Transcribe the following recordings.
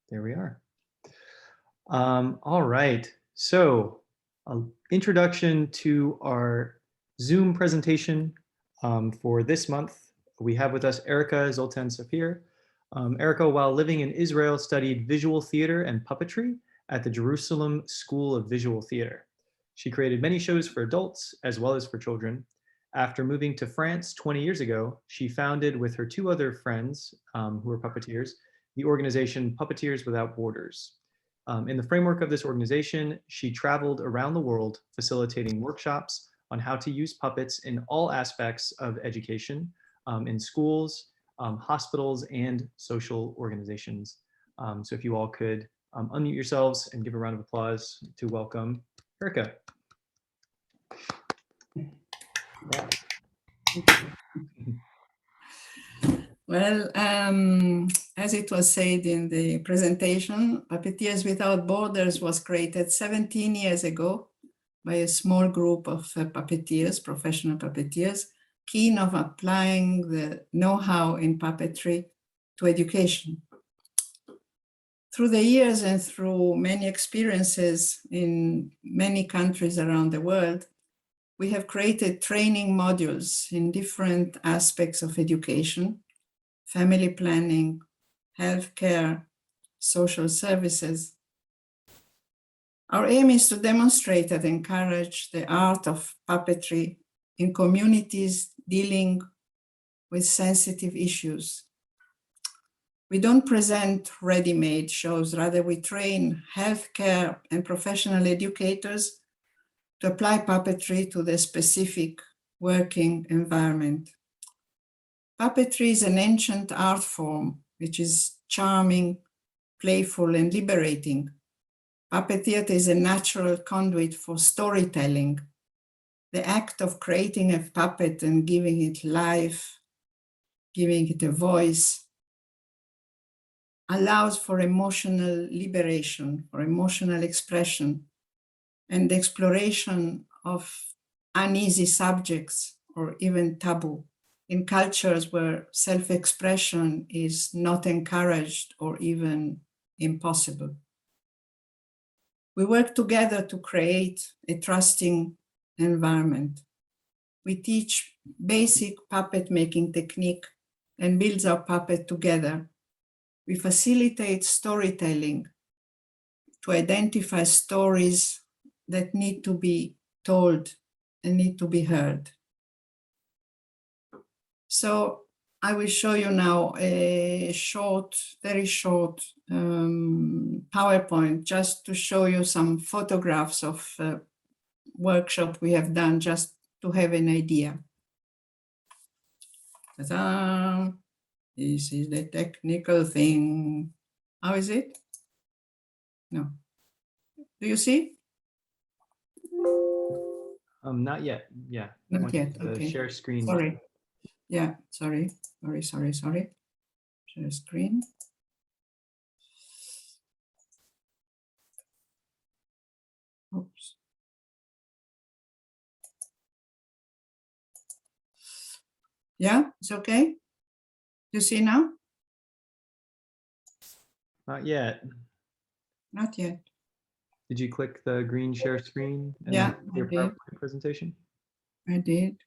There we are. All right. So, introduction to our Zoom presentation for this month. We have with us Erica Zoltan Sapir. Erica, while living in Israel, studied visual theater and puppetry at the Jerusalem School of Visual Theater. She created many shows for adults as well as for children. After moving to France 20 years ago, she founded with her two other friends who are puppeteers, the organization Puppeteers Without Borders. In the framework of this organization, she traveled around the world facilitating workshops on how to use puppets in all aspects of education, in schools, hospitals, and social organizations. So if you all could unmute yourselves and give a round of applause to welcome Erica. Well, as it was said in the presentation, Puppeteers Without Borders was created 17 years ago by a small group of puppeteers, professional puppeteers, keen of applying the know-how in puppetry to education. Through the years and through many experiences in many countries around the world, we have created training modules in different aspects of education, family planning, healthcare, social services. Our aim is to demonstrate and encourage the art of puppetry in communities dealing with sensitive issues. We don't present ready-made shows, rather we train healthcare and professional educators to apply puppetry to the specific working environment. Puppetry is an ancient art form, which is charming, playful, and liberating. Puppet theater is a natural conduit for storytelling. The act of creating a puppet and giving it life, giving it a voice, allows for emotional liberation, for emotional expression, and the exploration of uneasy subjects or even taboo in cultures where self-expression is not encouraged or even impossible. We work together to create a trusting environment. We teach basic puppet making technique and build our puppet together. We facilitate storytelling to identify stories that need to be told and need to be heard. So I will show you now a short, very short PowerPoint just to show you some photographs of workshop we have done just to have an idea. Ta-da! This is the technical thing. How is it? No. Do you see? Not yet. Yeah. Not yet. Okay. Share screen. Sorry. Yeah. Sorry. Share screen. Oops. Yeah. It's okay. You see now? Not yet. Not yet. Did you click the green share screen? And yeah, your I did. PowerPoint presentation? I did.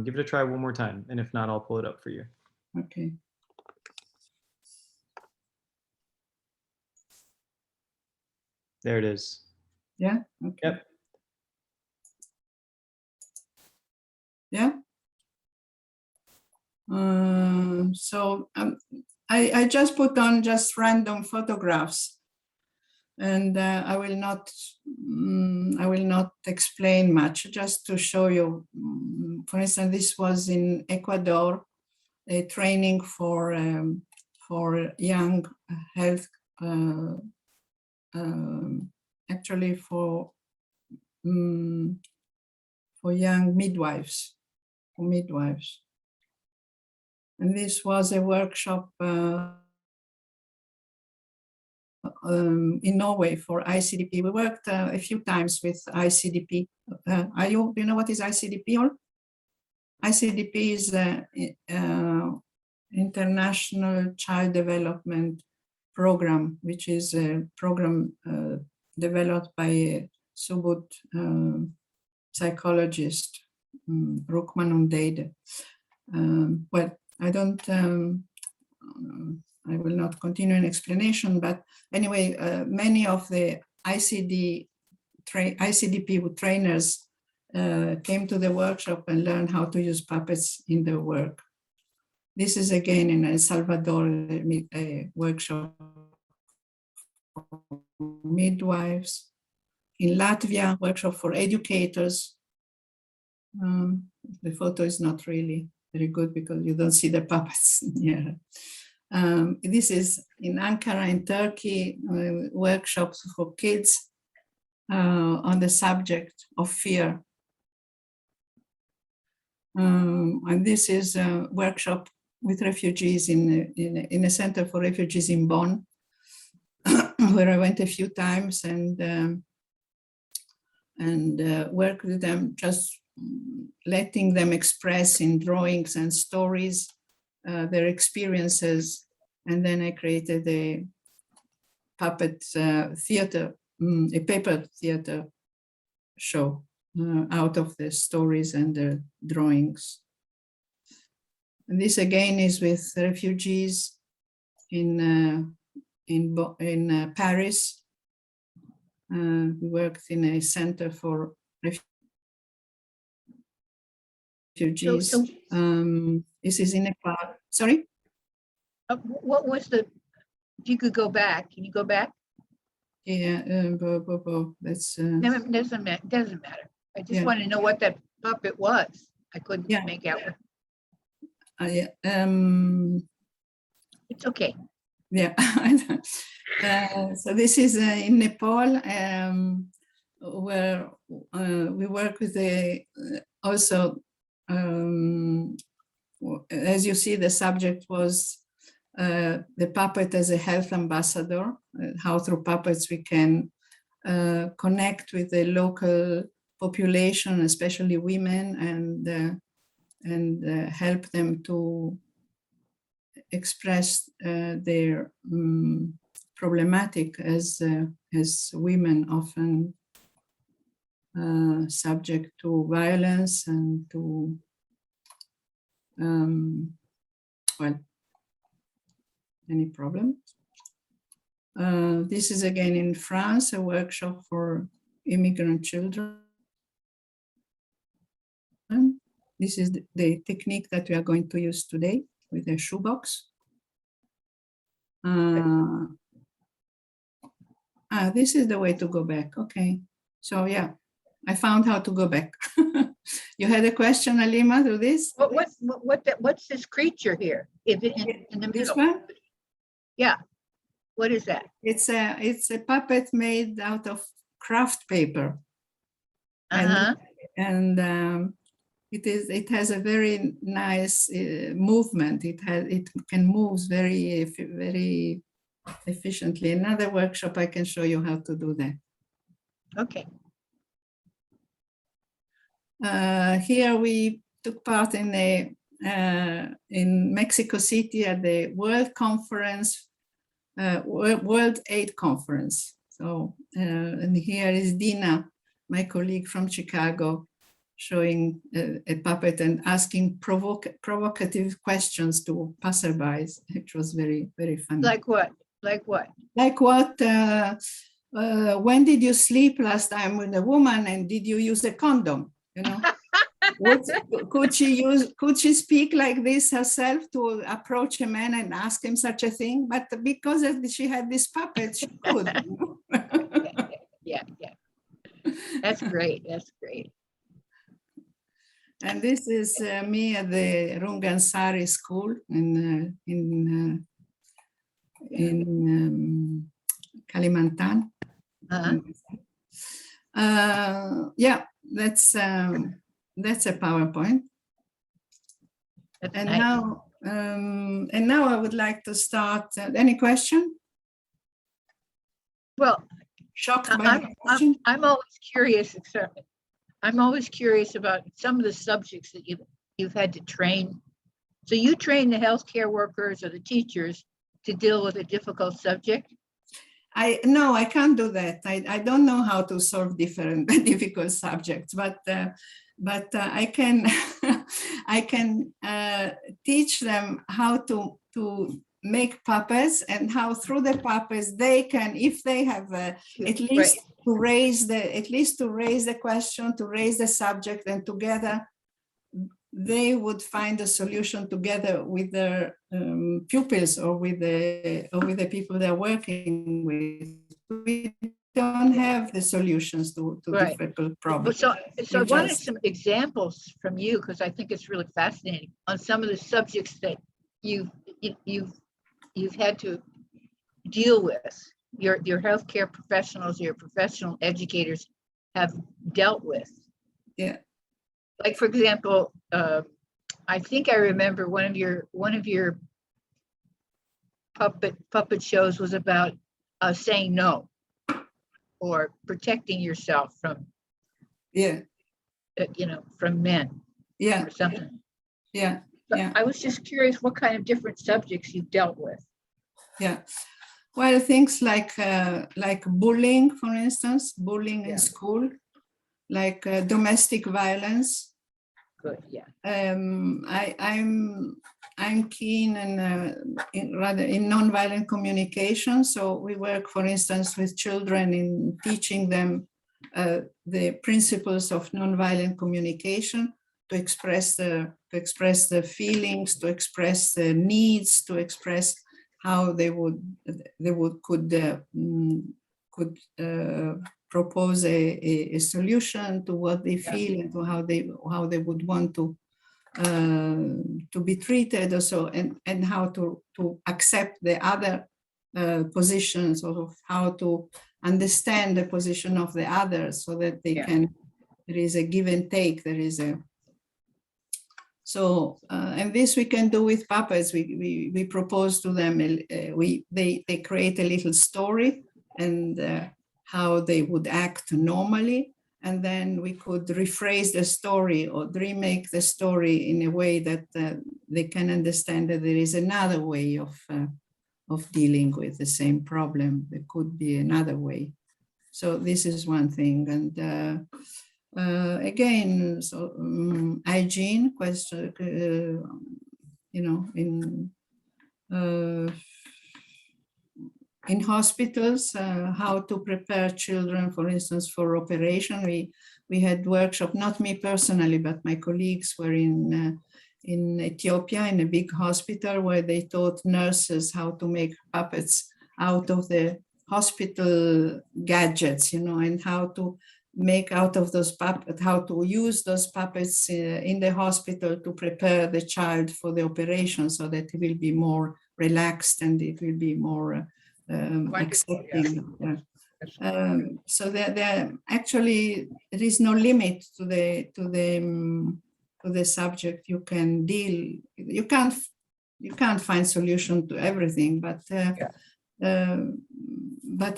Give it a try one more time, and if not, I'll pull it up for you. Okay. There it is. Yeah. Okay. Yep. Yeah. So I just put on just random photographs, and I will not explain much, just to show you. For instance, this was in Ecuador, a training for young health, actually for young midwives, And this was a workshop in Norway for ICDP. We worked a few times with ICDP. Do you know what is ICDP? ICDP is International Child Development Program, which is a program developed by a Subud psychologist, Rukman Undeide. Well, I don't, I will not continue an explanation, but anyway, many of the ICDP trainers came to the workshop and learned how to use puppets in their work. This is again in El Salvador, a workshop for midwives. In Latvia, workshop for educators. The photo is not really very good because you don't see the puppets. Yeah. This is in Ankara in Turkey, workshops for kids on the subject of fear. And this is a workshop with refugees in a center for refugees in Bonn, where I went a few times and worked with them, just letting them express in drawings and stories their experiences. And then I created a puppet theater, a paper theater show out of the stories and the drawings. And this again is with refugees in Paris. We worked in a center for refugees. This is in a park. Sorry? What was the, if you could go back, can you go back? Yeah, that's Doesn't matter. I just Yeah. want to know what that puppet was. I couldn't Yeah. make out. It's okay. Yeah. So this is in Nepal, where we work with also, as you see, the subject was the puppet as a health ambassador, how through puppets we can connect with the local population, especially women, and help them to express their problematic as women often subject to violence and to well, any problems. This is again in France, a workshop for immigrant children. This is the technique that we are going to use today with a shoebox. This is the way to go back. Okay, so yeah, I found how to go back. You had a question, Alima, to this? What's this creature here? Is it in the This middle? one? Yeah. What is that? It's a puppet made out of craft paper. Uh-huh. And it has a very nice movement. It can move very efficiently. Another workshop I can show you how to do that. Okay. Here we took part in Mexico City at the World Conference, World Aid Conference. So, and here is Dina, my colleague from Chicago, showing a puppet and asking provocative questions to passerbys, which was very, very funny. Like what? Like what? Like what? When did you sleep last time with a woman, and did you use a condom? You know, could she speak like this herself to approach a man and ask him such a thing? But because she had this puppet, she could. Yeah. That's great. That's great. And this is me at the Rungansari school in Kalimantan. Yeah, that's a PowerPoint. That's And nice. now I would like to start. Any question? Well, Shocked by the question? I'm always curious. I'm always curious about some of the subjects that you've had to train So you train the healthcare workers or the teachers to deal with a difficult subject? No, I can't do that. I don't know how to solve different difficult subjects, but I can I can teach them how to make puppets, and how through the puppets they can, if they have at least to raise the question, to raise the subject, and together they would find a solution together with their pupils or with the people they're working with. We don't have the solutions to difficult problems. So I wanted some examples from you, because I think it's really fascinating, on some of the subjects that you've had to deal with, your healthcare professionals, your professional educators have dealt with. Yeah. Like, for example, I think I remember one of your puppet shows was about saying no, or protecting yourself from, from men, or something. Yeah. I was just curious what kind of different subjects you've dealt with. Yeah. Well, things like bullying, for instance, bullying in school, like domestic violence. Good. Yeah. I'm keen in nonviolent communication. So we work, for instance, with children in teaching them the principles of nonviolent communication, to express the feelings, to express the needs, to express how they could propose a solution to what they feel, and to how they would want to be treated, also, and how to accept the other positions, or how to understand the position of the others, so that they can. There is a give and take. There is a. So and this we can do with puppets. We propose to them. They create a little story, and how they would act normally, and then we could rephrase the story or remake the story in a way that they can understand that there is another way of dealing with the same problem. There could be another way. So this is one thing, and again, so hygiene question, in hospitals, how to prepare children, for instance, for operation. We had workshop, not me personally, but my colleagues were in Ethiopia, in a big hospital, where they taught nurses how to make puppets out of the hospital gadgets, and how to make out of those puppets, how to use those puppets in the hospital to prepare the child for the operation, so that it will be more relaxed and it will be more accepting. So there actually there is no limit to the subject you can deal. You can't find solution to everything, but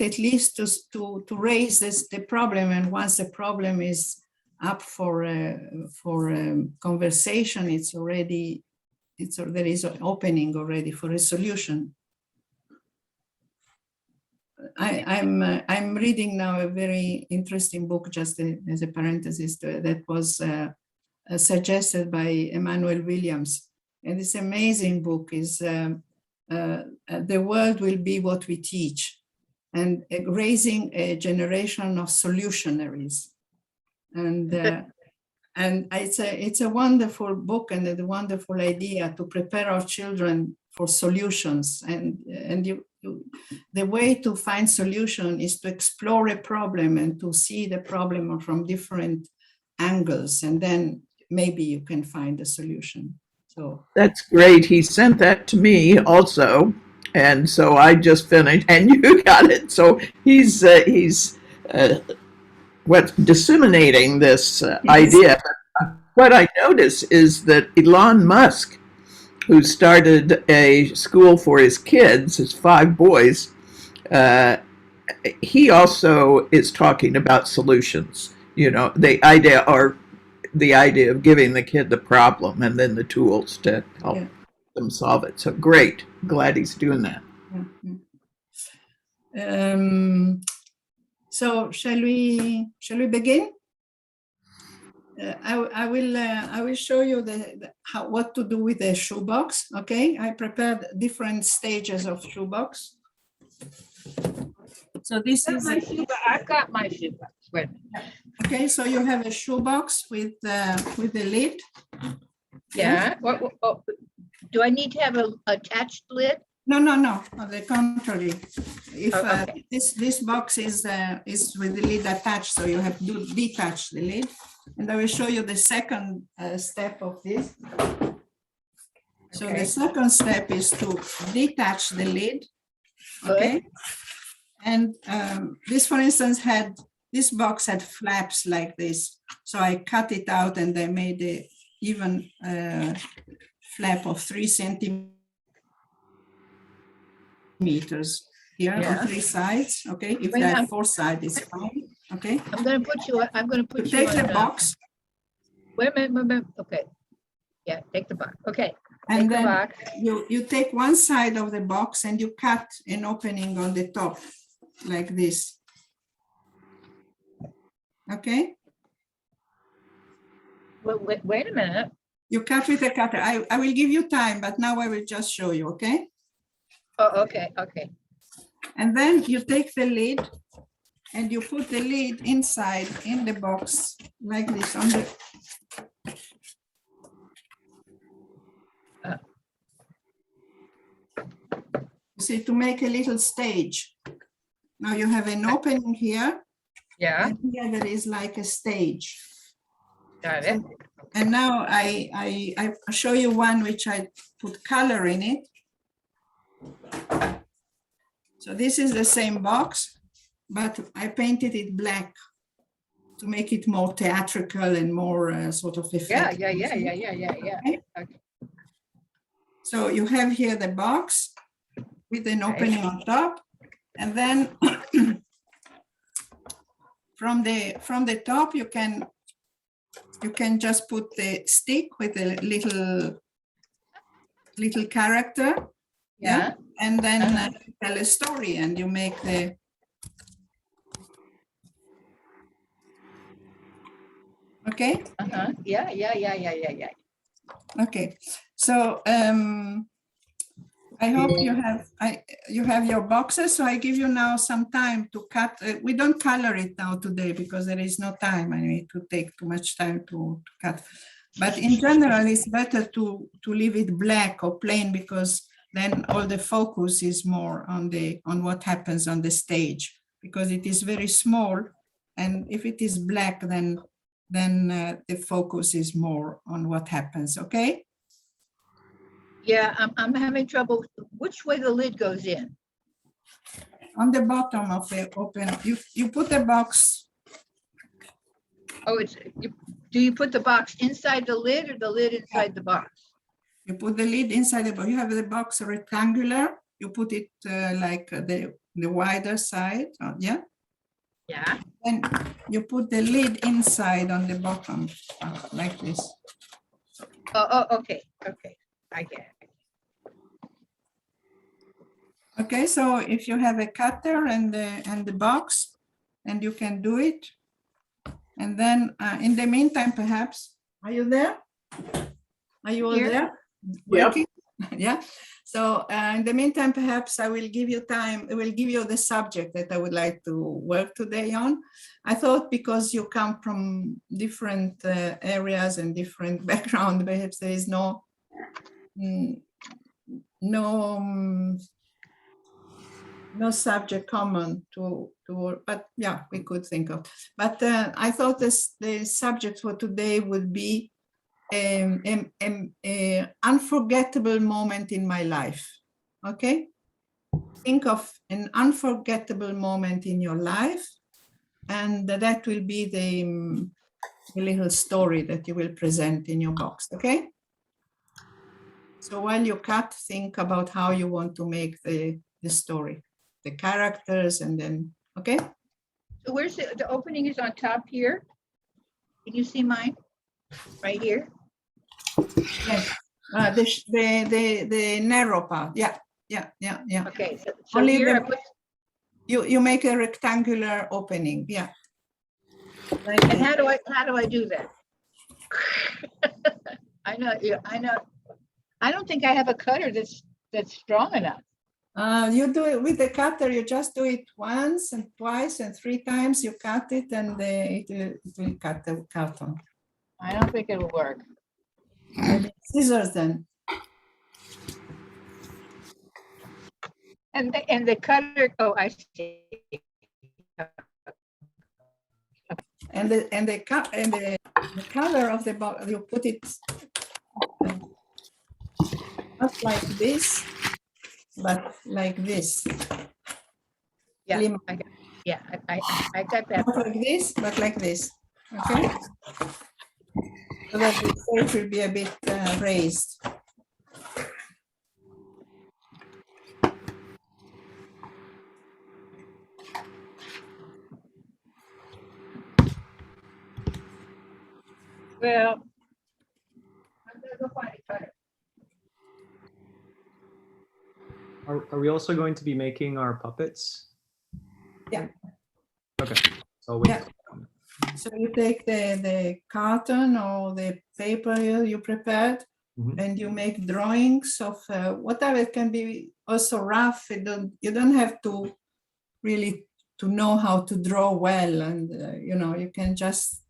at least to raise the problem, and once the problem is up for conversation, there is an opening already for a solution. I'm reading now a very interesting book, just as a parenthesis, that was suggested by Emmanuel Williams, and this amazing book is The World Will Be What We Teach, and raising a generation of solutionaries, and it's a wonderful book and a wonderful idea to prepare our children for solutions, and the way to find solution is to explore a problem and to see the problem from different angles, and then maybe you can find a solution. So that's great. He sent that to me also, and so I just finished, and you got it. So he's disseminating this idea. What I notice is that Elon Musk, who started a school for his kids, his 5 boys, he also is talking about solutions. The idea of giving the kid the problem and then the tools to help them solve it. So great. Glad he's doing that. So shall we begin? I will show you what to do with the shoebox. Okay, I prepared different stages of shoebox. So this is I've got my shoebox. Wait a minute. okay. So you have a shoebox with the lid. Yeah. Oh, do I need to have a attached lid? No. On the contrary, if Okay. this box is with the lid attached, so you have to detach the lid. And I will show you the second step of this. So Okay. the second step is to detach the lid. Okay. And this, for instance, this box had flaps like this. So I cut it out and I made a even flap of 3 centimeters here on 3 sides. Okay. If Wait, there are I'm- 4 sides, it's fine. Okay. I'm going to put you You take on. the box Wait a minute. Okay. Yeah, take the box. Okay. and Take the then box. you take one side of the box and you cut an opening on the top like this. Okay. Wait a minute. You cut with a cutter. I will give you time, but now I will just show you. Okay. Oh, okay. Okay. And then you take the lid and you put the lid inside in the box like this on the. You see, to make a little stage. Now you have an opening here, Yeah, and here there is like a stage. got it. And now I show you one which I put color in it. So this is the same box, but I painted it black to make it more theatrical and more sort of effect. Yeah. So you have here the box with an opening on top, and then from the top you can just put the stick with a little character, Yeah. and then tell a story, and you make the. Okay. Yeah. Okay, so I hope you have your boxes. So I give you now some time to cut. We don't color it now today because there is no time. I mean, it would take too much time to cut. But in general, it's better to leave it black or plain because then all the focus is more on what happens on the stage because it is very small. And if it is black, then the focus is more on what happens. Okay. Yeah, I'm having trouble. Which way the lid goes in? On the bottom of the open, you put the box. Oh, do you put the box inside the lid or the lid inside the box? You put the lid inside the box. You have the box rectangular. You put it like the wider side. Yeah. Yeah. And you put the lid inside on the bottom, like this. Oh, okay. I get it. Okay, so if you have a cutter and the box, and you can do it. And then in the meantime, perhaps, are you there? Are you all Here. there? Yep. Working? Yeah. So in the meantime, perhaps I will give you time. I will give you the subject that I would like to work today on. I thought because you come from different areas and different background, perhaps there is no subject common to but yeah, we could think of. But I thought the subject for today would be an unforgettable moment in my life. Okay, think of an unforgettable moment in your life, and that will be the little story that you will present in your box. Okay, so while you cut, think about how you want to make the story, the characters, and then okay. So where's the opening is on top here? Can you see mine? Right here? Yes. The narrow part. Yeah. Okay, so Only here I the- put, You make a rectangular opening. Yeah. Like and this. how do I do that? I know, I don't think I have a cutter that's strong enough. You do it with the cutter. You just do it once and twice and 3 times. You cut it, and it will cut the carton. I don't think it'll work. Maybe scissors then. And the cutter, oh, I see. And the color of the box, you put it not like this, but like this. Yeah, Lim- I got that. Not like this, but like this. Okay. So that the face will be a bit raised. Well, I'm gonna go find a cutter. Are we also going to be making our puppets? Yeah. Okay. So I'll wait. Yeah. So you take the carton or the paper you prepared, Mhm. and you make drawings of whatever. It can be also rough. You don't have to really to know how to draw well, and you can just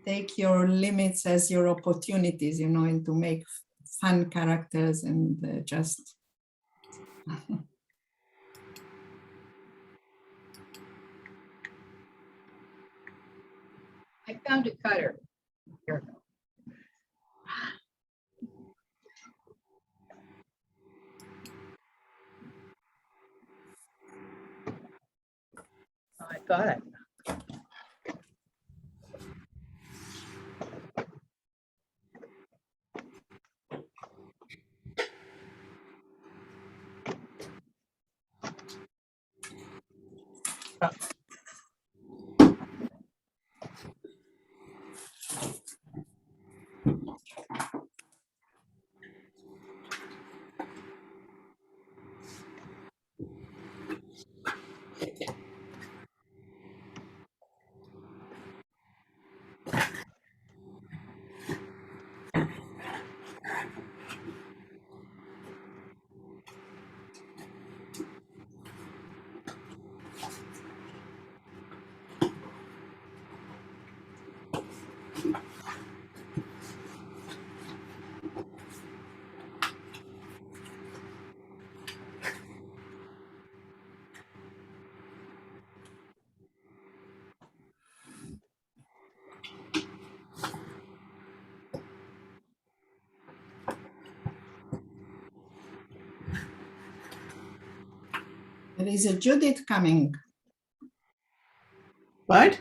take your limits as your opportunities, and to make fun characters and just. I found a cutter. Here. Oh, I got it. There is a Judith coming. What?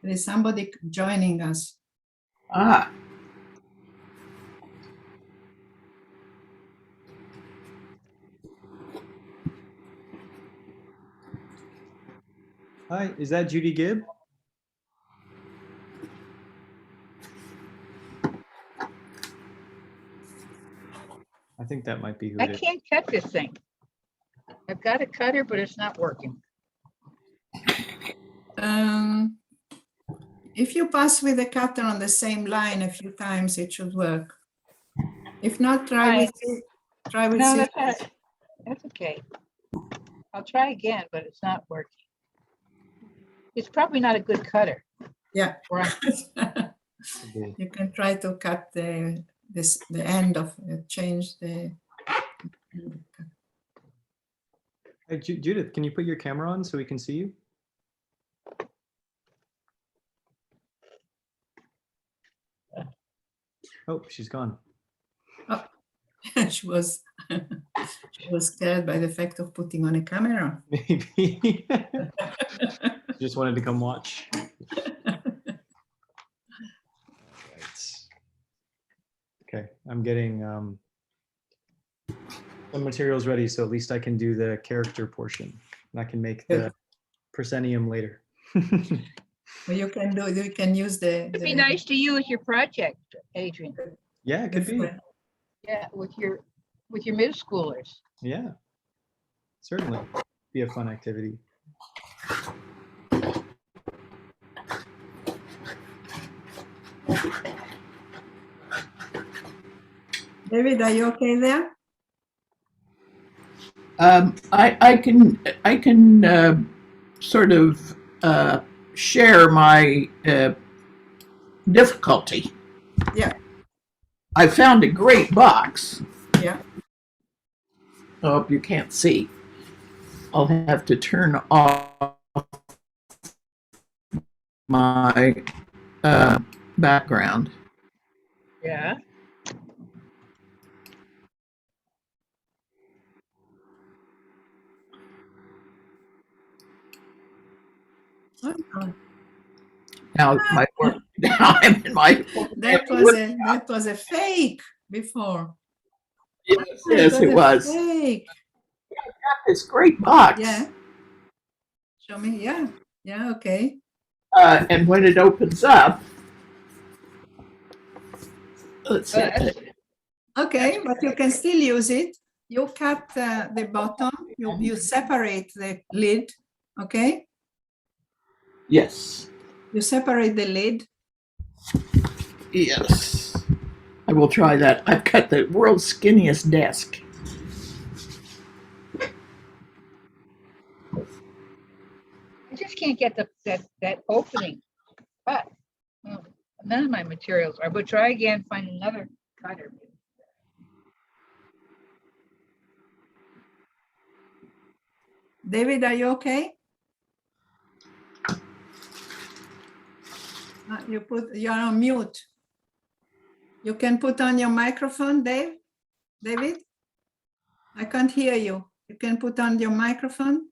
There is somebody joining us. Ah, Hi, is that Judy Gibb? I think that might be who I it is. can't cut this thing. I've got a cutter, but it's not working. If you pass with the cutter on the same line a few times, it should work. If not, try with No, scissors. that's okay. I'll try again, but it's not working. It's probably not a good cutter. Yeah. Right. You can try to cut the end of change the. Hey, Judith, can you put your camera on so we can see you? Oh, she's gone. she was scared by the fact of putting on a camera. Maybe. Just wanted to come watch. Okay, I'm getting some materials ready, so at least I can do the character portion. And I can make the proscenium later. Well, you can use the. It'd be nice to use your project, Adrian. Yeah, it could be. Yeah, with your middle schoolers. Yeah, certainly be a fun activity. David, are you okay there? I can sort of share my difficulty. Yeah, I found a great box. yeah. I hope you can't see. I'll have to turn off my background. Yeah. Oh, Now my now I'm in my that was a fake before. yes, Oh, yes it a was. fake. This great box. Yeah. Show me. Yeah. Yeah. Okay. And when it opens up, let's see. Okay, but you can still use it. You cut the bottom. You separate the lid. Okay. Yes. You separate the lid. Yes. I will try that. I've got the world's skinniest desk. I just can't get that opening. But none of my materials are. But try again. Find another cutter. David, are you okay? You're on mute. You can put on your microphone, David? I can't hear you. You can put on your microphone.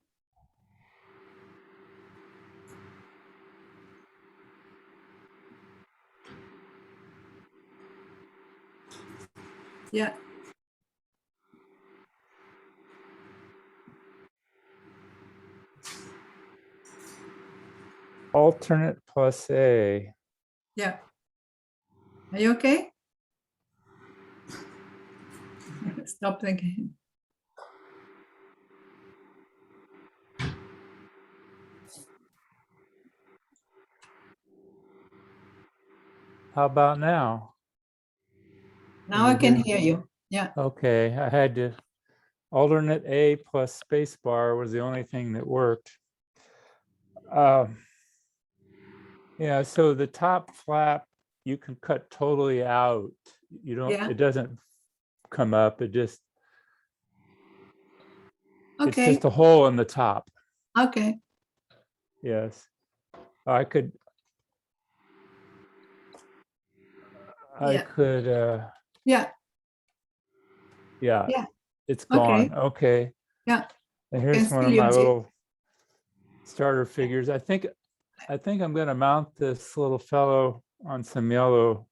Yeah. Alternate plus A. Yeah. Are you okay? Stop thinking. How about now? Now I can hear you. Yeah. Okay, I had to alternate A plus space bar was the only thing that worked. Yeah, so the top flap you can cut totally out. You don't, Yeah. it doesn't come up, it just, it's Okay. just a hole in the top. Okay. Yes. I could, Yeah. yeah, Yeah. it's Okay. gone. Okay. Yeah. And Can here's one still of my use it. little starter figures. I think I'm going to mount this little fellow on some yellow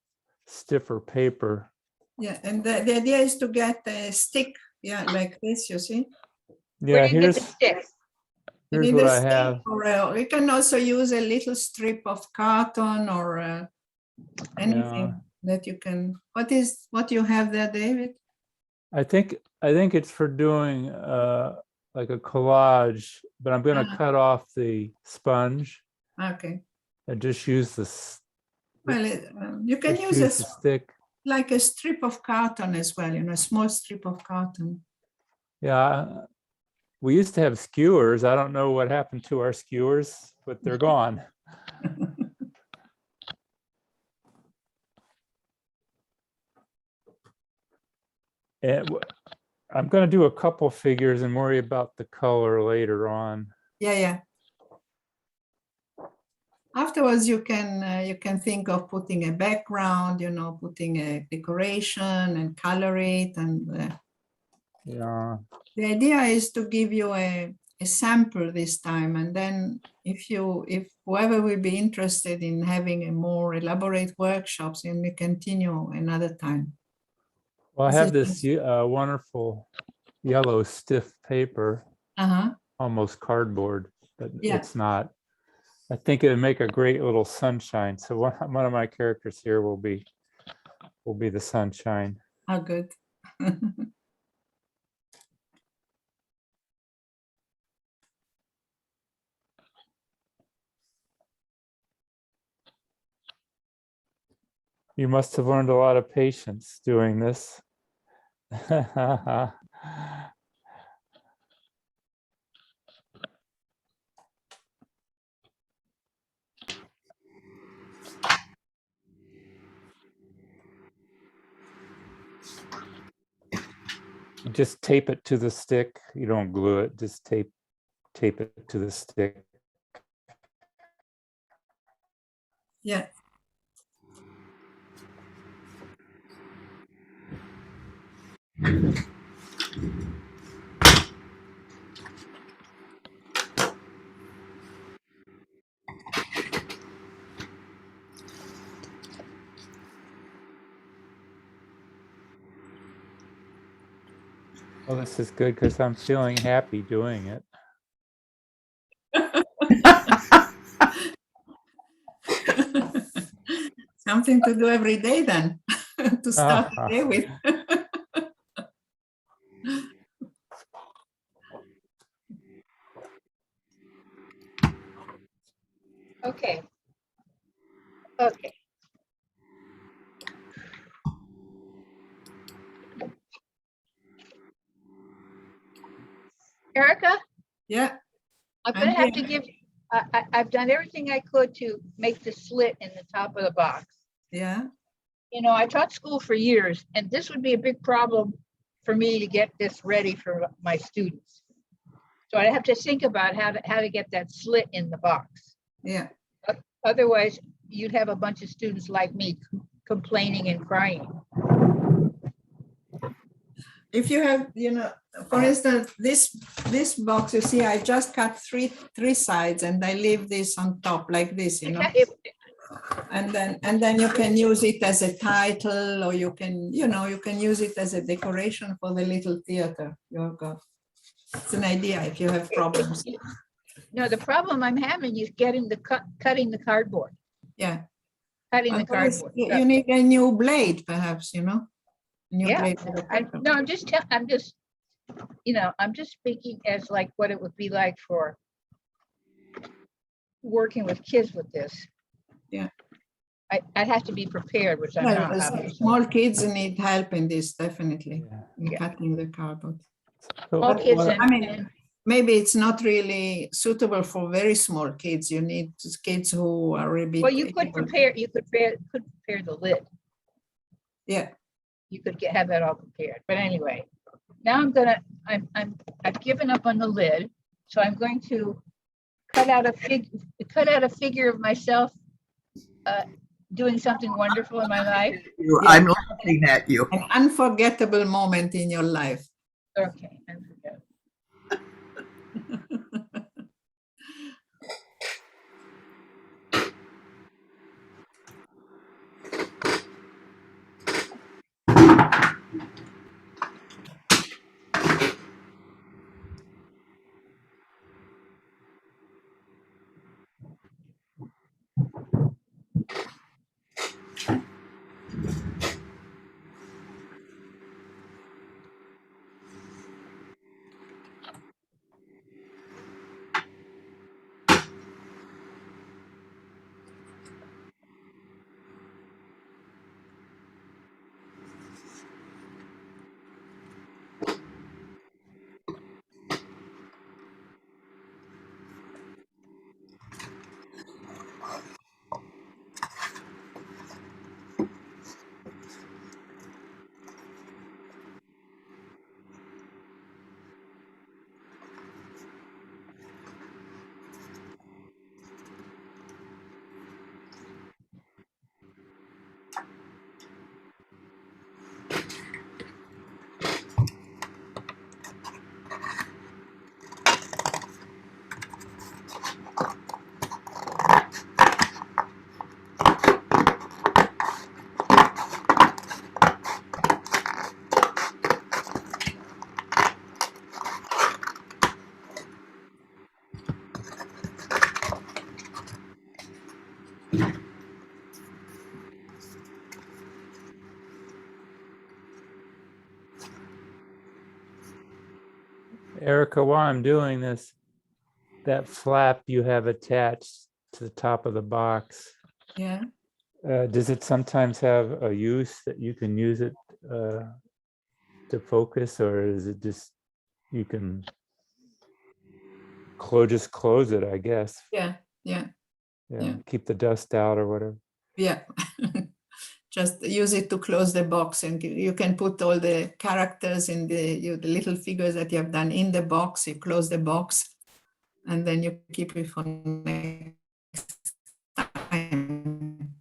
stiffer paper. Yeah. And the idea is to get a stick. Yeah, like this, you see? Where Yeah, do you get the here's sticks? You here's need what a I stick, have. or you can also use a little strip of carton or anything that you can. What you have there, David? I think it's for doing like a collage, but I'm going to cut off the sponge Okay. and just use this. Well, you can Just use use the stick. like a strip of carton as well, a small strip of carton. Yeah, we used to have skewers. I don't know what happened to our skewers, but they're gone. And I'm going to do a couple figures and worry about the color later on. Yeah, yeah. Afterwards, you can think of putting a background, putting a decoration and color it. And Yeah. the idea is to give you a sample this time, and then if whoever will be interested in having a more elaborate workshops, and we continue another time. Well, I This have is this wonderful yellow stiff paper, almost cardboard, but Yeah. it's not. I think it would make a great little sunshine. So one of my characters here will be the sunshine. Oh, good. You must have learned a lot of patience doing this. You just tape it to the stick. You don't glue it, just tape it to the stick. Yeah. Well, this is good because I'm feeling happy doing it. Something to do every day then, to start the day with. Okay. Okay. Erica, Yeah, I'm going to I'm have to give, I've done everything I could to make the slit in the top of the box. yeah. You know, I taught school for years, and this would be a big problem for me to get this ready for my students. So I have to think about how to get that slit in the box. Yeah. Otherwise, you'd have a bunch of students like me complaining and crying. If you have, you know, for instance, this box, you see, I just cut three sides and I leave this on top like this, you know. And then you can use it as a title, or you can, you know, you can use it as a decoration for the little theater you've got. It's an idea if you have problems. No, the problem I'm having is getting the cutting the cardboard. Yeah. Cutting the Otherwise, cardboard. you need a new blade, perhaps, you know. A new Yeah, blade for the paper. no, I'm just, you know, I'm just speaking as like what it would be like for working with kids with this. Yeah. I'd have to be prepared, which I'm Well, not. Obviously. small kids need help in this, definitely, Yeah. in cutting the cardboard. So, Small kids I mean, and maybe it's not really suitable for very small kids. You need kids who are a bit. well, you could prepare the lid. Yeah. You could have that all prepared. But anyway, now I've given up on the lid, so I'm going to cut out a figure of myself doing something wonderful in my life. I'm looking at you. An unforgettable moment in your life. Okay, I forget. Erica, while I'm doing this, that flap you have attached to the top of the box, Yeah. does it sometimes have a use that you can use it to focus, or is it just you can just close it, I guess? Yeah. Yeah. Yeah. Keep the dust out or whatever. Yeah. Just use it to close the box, and you can put all the characters in the little figures that you have done in the box. You close the box, and then you keep it for next time.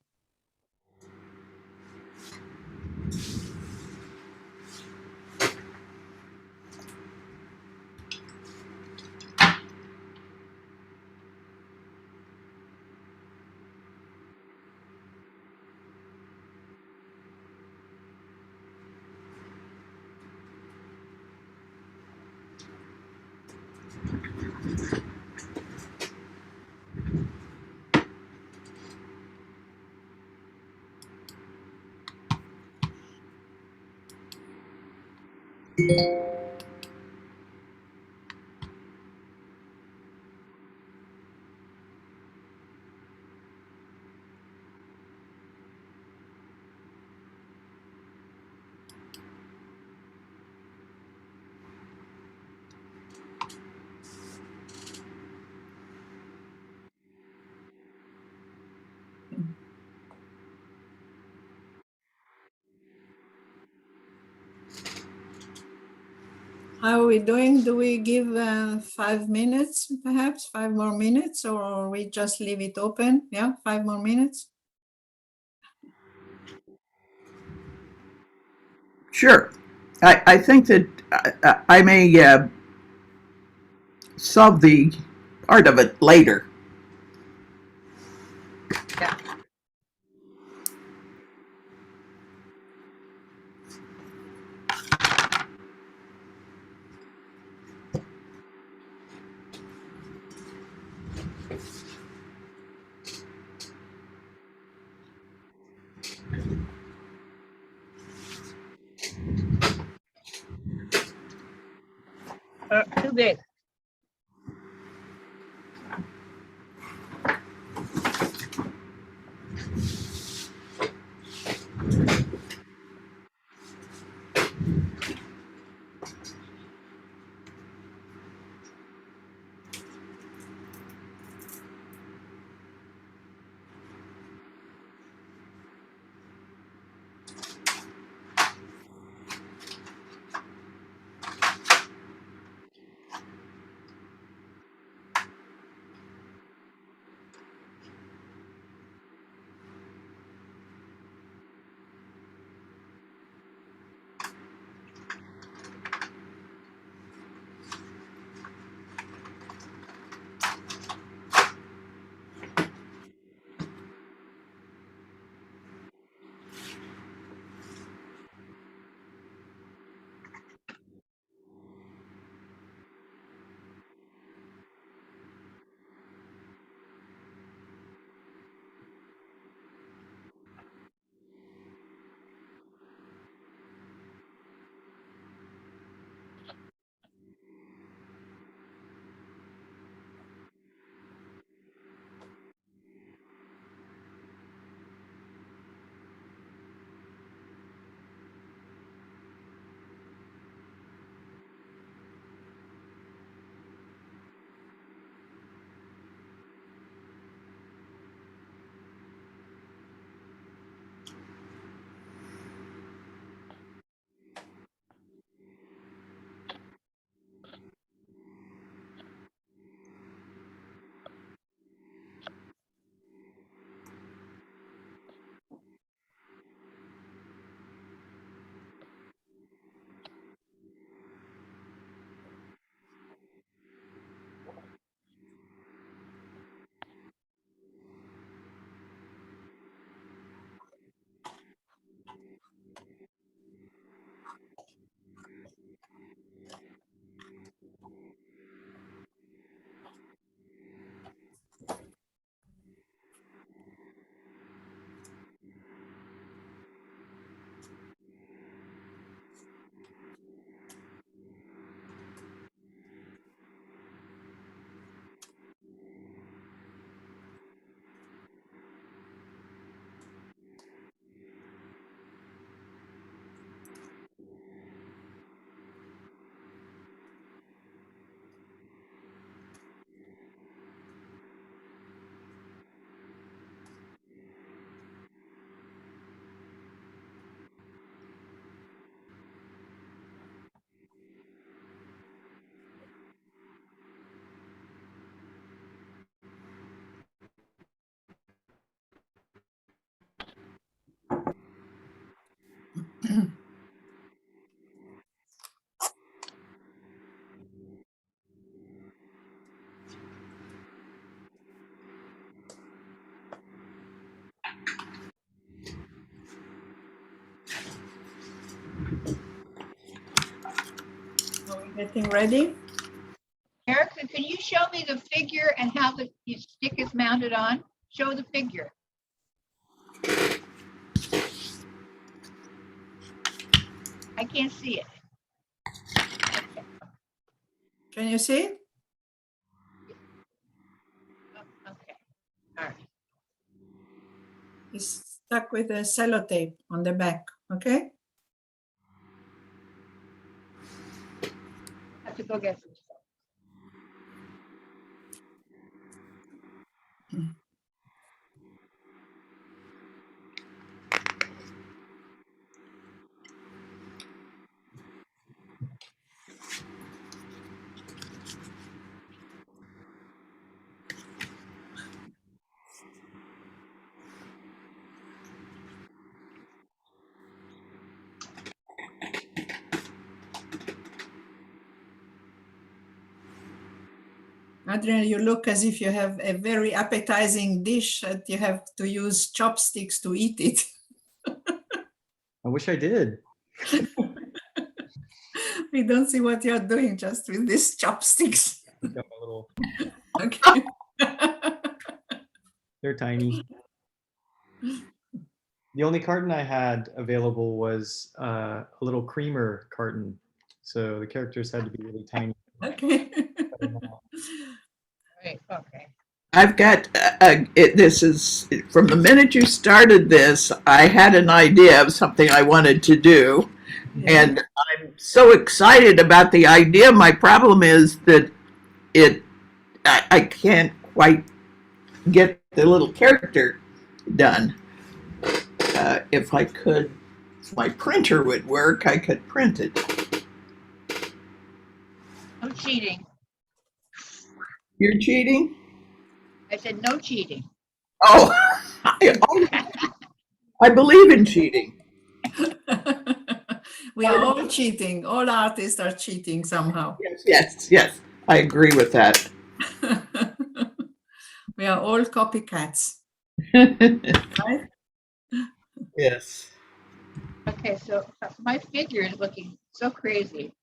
How are we doing? Do we give 5 minutes, perhaps 5 more minutes, or we just leave it open? Yeah, 5 more minutes. Sure. I think that I may solve the part of it later. Too big. Are we getting ready? Erica, can you show me the figure and how the stick is mounted on? Show the figure. I can't see it. Can you see? Oh, okay. All right. It's stuck with a sellotape on the back, okay? I have to go get some stuff. Adrian, you look as if you have a very appetizing dish that you have to use chopsticks to eat it. I wish I did. We don't see what you're doing just with these chopsticks. Got my little, Okay. they're tiny. The only carton I had available was a little creamer carton. So the characters had to be really tiny. Okay. Right, okay. I've got this is from the minute you started this, I had an idea of something I wanted to do, and I'm so excited about the idea. My problem is that I can't quite get the little character done. If my printer would work, I could print it. No cheating. You're cheating? I said no cheating. Oh, I believe in cheating. We are all cheating. All artists are cheating somehow. Yes. I agree with that. We are all copycats, right? Yes. Okay, so my figure is looking so crazy.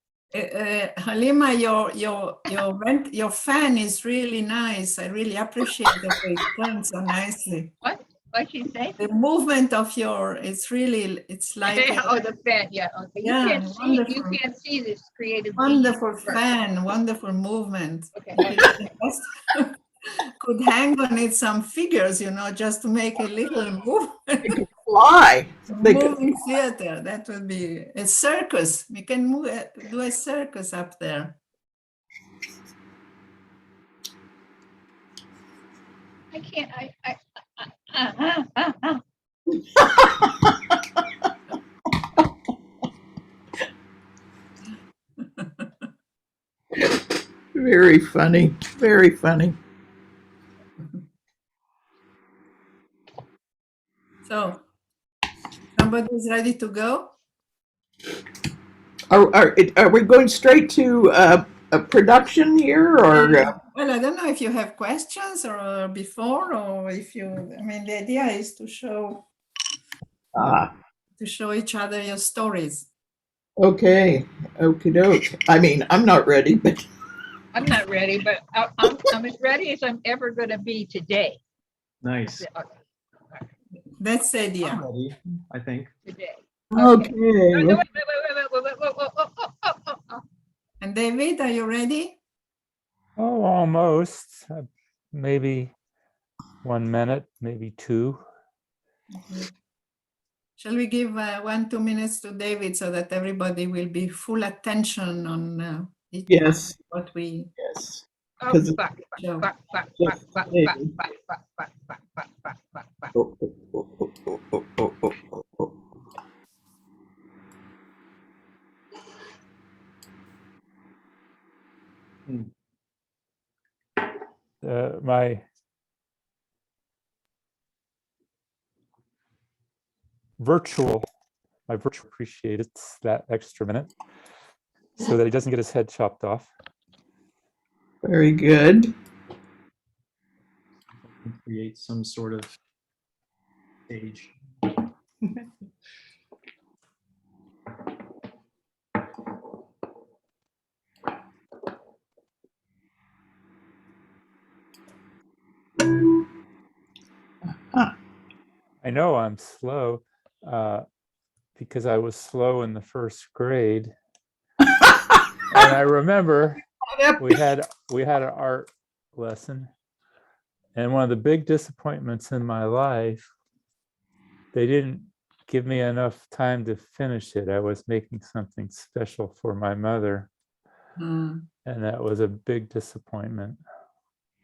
Halima, your fan is really nice. I really appreciate that it turns so nicely. What'd she say? The movement of it's like Oh, the fan, yeah, okay. You Yeah, can't see, you wonderful. can't see this creative. wonderful genius. fan, wonderful movement. Okay. Just could hang on it some figures, just to make a little They could fly. They could moving theater. That would be a circus. We can do a circus up there. I can't, Very funny. Very funny. So, somebody's ready to go? Are we going straight to a production here, or? Well, I don't know if you have questions or before, or if the idea is to show each other your stories. Okay. Okie doke. I mean, I'm not ready, but. I'm not ready, but I'm as ready as I'm ever going to be today. Nice. That's the idea. I'm ready, I think. Today. Okay. Wait. And David, are you ready? Oh, almost. Maybe 1 minute, maybe 2. Shall we give 1-2 minutes to David so that everybody will be full attention on Yes. what we Yes. Oh, Because- fuck. My virtual my virtual appreciates that extra minute so that he doesn't get his head chopped off. Very good. Create some sort of stage. I know I'm slow because I was slow in the first grade. And I remember we had an art lesson, and one of the big disappointments in my life, they didn't give me enough time to finish it. I was making something special for my mother, Mm. and that was a big disappointment.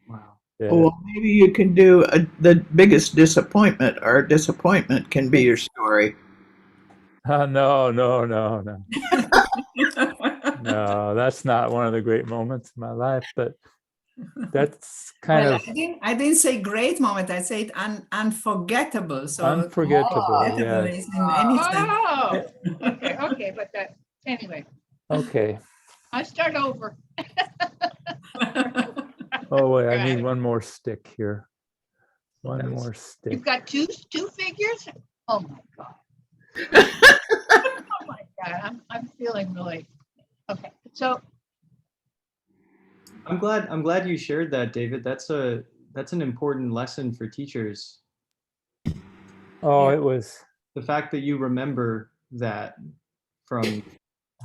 Wow. Yeah. Well, maybe you can do the biggest disappointment, or disappointment can be your story. No, no, no, no. No, that's not one of the great moments in my life, but that's kind Well, of I didn't say great moment. I said unforgettable. So unforgettable. unforgettable Yes. is in any sense. Oh, okay, but that, anyway, Okay. I start over. Oh, wait, I need Right. one more stick here. One Nice. more stick. You've got two figures? Oh my God. Oh my God, I'm feeling really, okay, so I'm glad you shared that, David. That's an important lesson for teachers. Oh, Yeah. it was, The fact that you remember that from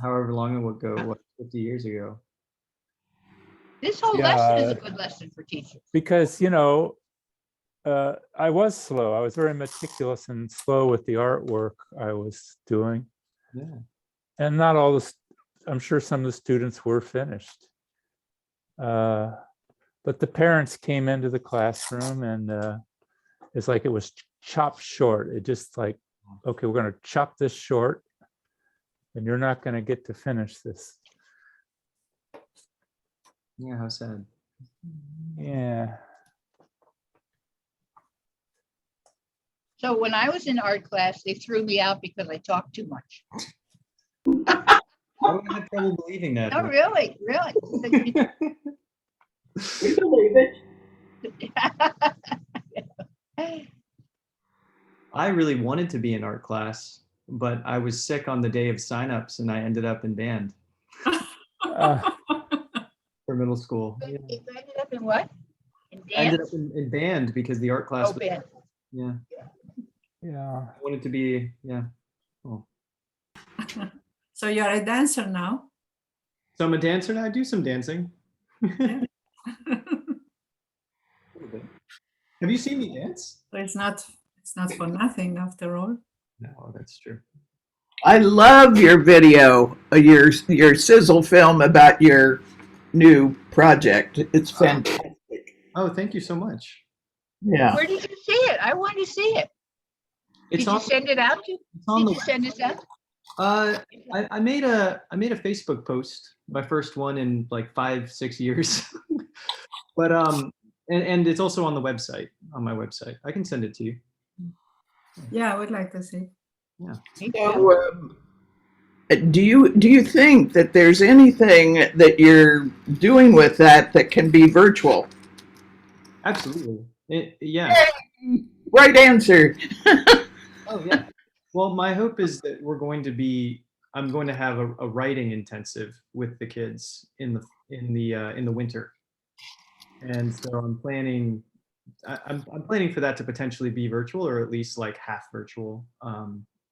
however long ago, what, 50 years ago. this whole Yeah. lesson is a good lesson for teachers. because, I was slow. I was very meticulous and slow with the artwork I was doing. Yeah. And not all I'm sure some of the students were finished. But the parents came into the classroom, and it's like it was chopped short. It just like, okay, we're going to chop this short, and you're not going to get to finish this. Yeah, how sad. Yeah. So when I was in art class, they threw me out because I talked too much. I don't have trouble believing that. No, really, really. We believe it. I really wanted to be in art class, but I was sick on the day of signups and I ended up in band Uh, for middle school. Yeah. You ended up in what? In I ended up dance? in band because the art class Oh, was, band. yeah. yeah. I wanted to be, yeah. Oh. So you're a dancer now. So I'm a dancer now. I do some dancing. Yeah. Have you seen me dance? So it's not for nothing after all. No, that's true. I love your video, your sizzle film about your new project. It's fantastic. Oh, thank you so much. Yeah. Where did you see it? I want to see it. It's Did you on, send it out? it's on Did the you send it out? I made a Facebook post, my first one in like 5-6 years. But and it's also on the website, on my website. I can send it to you. Yeah, I would like to see. Yeah. Me too. So, do you think that there's anything that you're doing with that can be virtual? Absolutely. Yeah. Right answer. Oh yeah. Well, my hope is that I'm going to have a writing intensive with the kids in the winter. And so I'm planning for that to potentially be virtual, or at least like half virtual,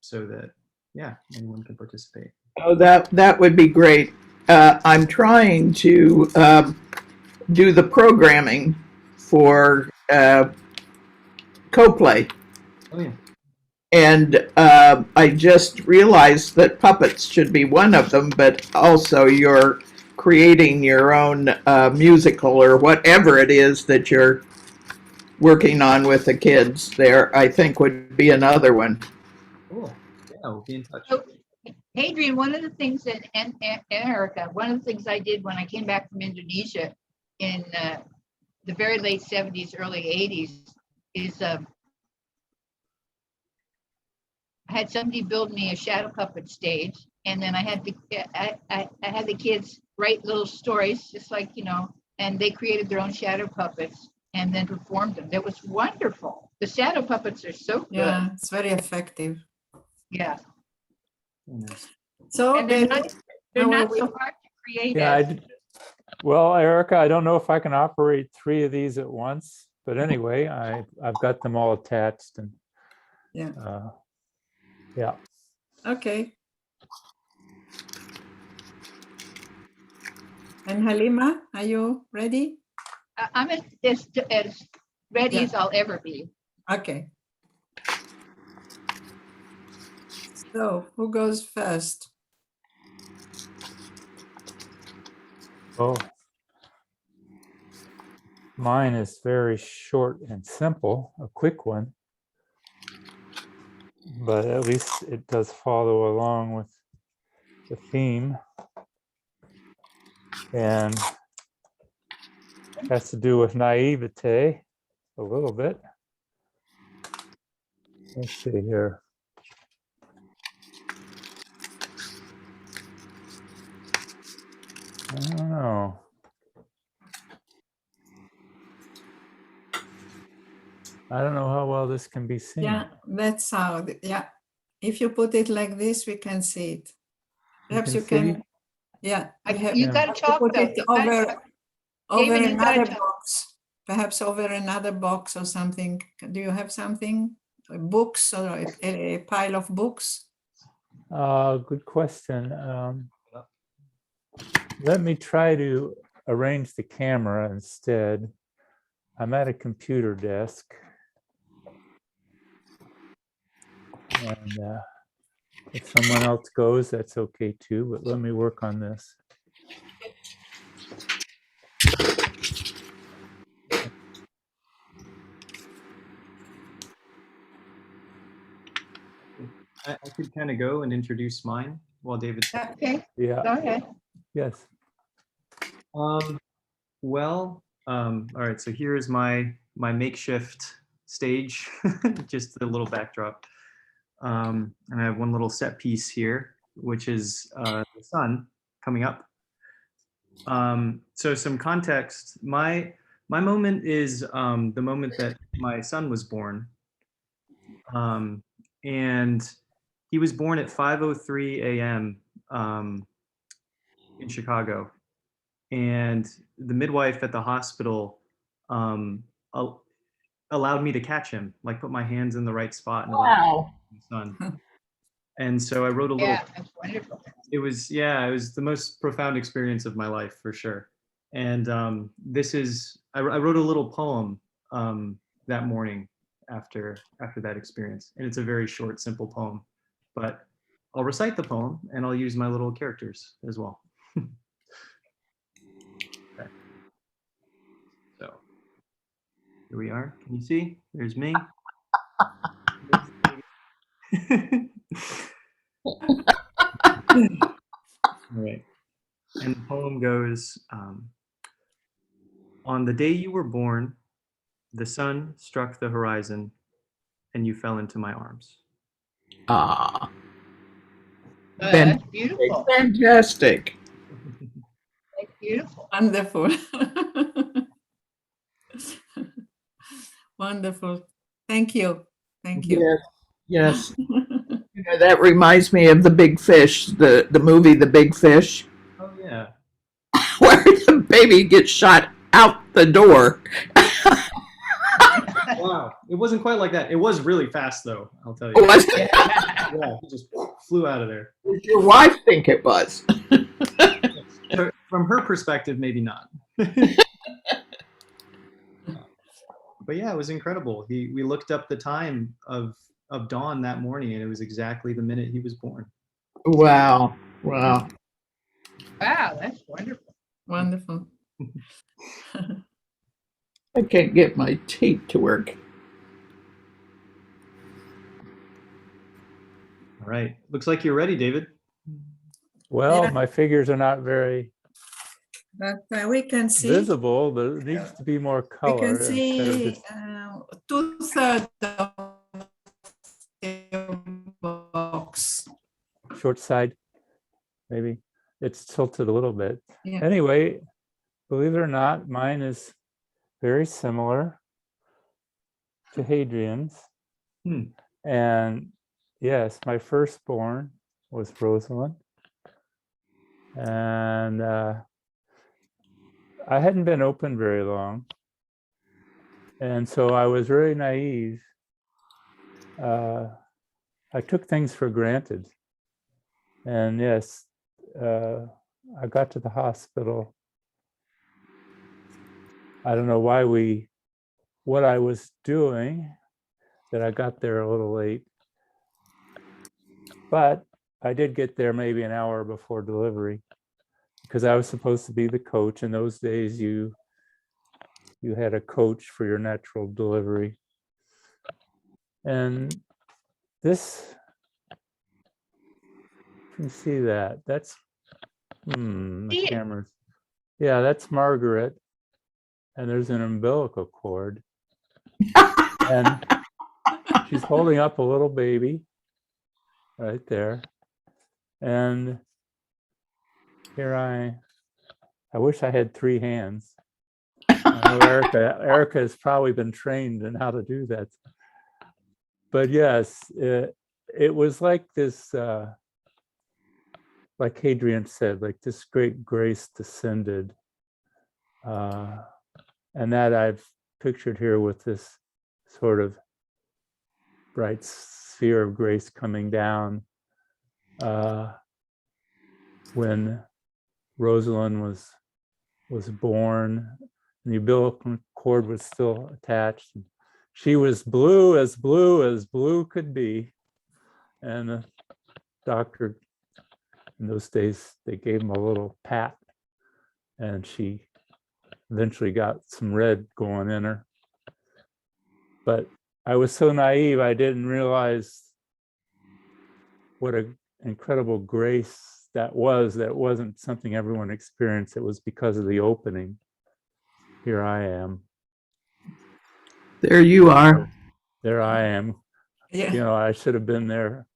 so that, yeah, anyone can participate. Oh, that would be great. I'm trying to do the programming for co-play. Oh yeah. And I just realized that puppets should be one of them, but also you're creating your own musical or whatever it is that you're working on with the kids there, I think would be another one. Cool. Yeah, we'll be in touch. So, Adrian, one of the things that, and Erica, one of the things I did when I came back from Indonesia in the very late 70s, early 80s, is I had somebody build me a shadow puppet stage, and then I had the kids write little stories, just like, and they created their own shadow puppets and then performed them. That was wonderful. The shadow puppets are so good. Yeah, it's very effective. Yeah. Nice. So And they're how are not we? so hard to create. Yeah, as- well, Erica, I don't know if I can operate 3 of these at once, but anyway, I've got them all attached and Yeah. Yeah. Okay. And Halima, are you ready? I'm as ready Yeah. as I'll ever be. Okay. So who goes first? Oh, mine is very short and simple, a quick one, but at least it does follow along with the theme, and has to do with naivete a little bit. Let's see here. I don't know. I don't know how well this can be seen. Yeah, that's how. Yeah, if you put it like this, we can see it. Perhaps you see? can. Yeah, You Yeah. gotta talk put though. it over David, you gotta another talk. box. Perhaps over another box or something. Do you have something? Books or a pile of books? Good question. Let me try to arrange the camera instead. I'm at a computer desk. And if someone else goes, that's okay too, but let me work on this. I could kind of go and introduce mine while David. Okay, Yeah, go ahead. yes. Well, all right. So here is my makeshift stage, just a little backdrop. And I have one little set piece here, which is the sun coming up. So some context. My moment is the moment that my son was born, and he was born at 5:03 a.m. In Chicago. And the midwife at the hospital allowed me to catch him, like put my hands in the right spot and Wow. the sun. And so I wrote a little. Yeah, that's wonderful. It was the most profound experience of my life for sure. And I wrote a little poem that morning after that experience, and it's a very short, simple poem. But I'll recite the poem and I'll use my little characters as well. Okay. So here we are. Can you see? There's me. All right. And the poem goes, on the day you were born, the sun struck the horizon and you fell into my arms. Ah, That's beautiful. fantastic. That's beautiful. Wonderful. Wonderful. Thank you. Thank you. Yes, yes. You know, that reminds me of The Big Fish, the movie The Big Fish, Oh yeah. where the baby gets shot out the door. Wow. It wasn't quite like that. It was really fast though, I'll tell you. Was Yeah, he just flew out of there. Did your wife think it was? So from her perspective, maybe not. But yeah, it was incredible. We looked up the time of dawn that morning, and it was exactly the minute he was born. Wow, wow. Wow, that's wonderful. Wonderful. I can't get my tape to work. All right. Looks like you're ready, David. Well, Yeah. my figures are not very But we can see. visible. There needs to be more We color. can instead of see just- 2/3 of the short side, maybe. It's tilted a little bit. Yeah. Anyway, believe it or not, mine is very similar to Hadrian's. Hmm. And yes, my firstborn was Rosalind. And I hadn't been open very long. And so I was very naive. I took things for granted. And yes, I got to the hospital. I don't know what I was doing, that I got there a little late. But I did get there maybe an hour before delivery, because I was supposed to be the coach. In those days, you had a coach for your natural delivery. And this, you can see that. That's, the See it. camera's. Yeah, that's Margaret. And there's an umbilical cord. And she's holding up a little baby right there. And here I wish I had 3 hands. I know Erica has probably been trained in how to do that. But yes, it was like this, like Hadrian said, like this great grace descended. And that I've pictured here with this sort of bright sphere of grace coming down when Rosalind was born, and the umbilical cord was still attached. She was blue as blue could be. And the doctor, in those days, they gave him a little pat, and she eventually got some red going in her. But I was so naive, I didn't realize what an incredible grace that was. That wasn't something everyone experienced. It was because of the opening. Here I am. There you are. There I am. Yeah. You know, I should have been there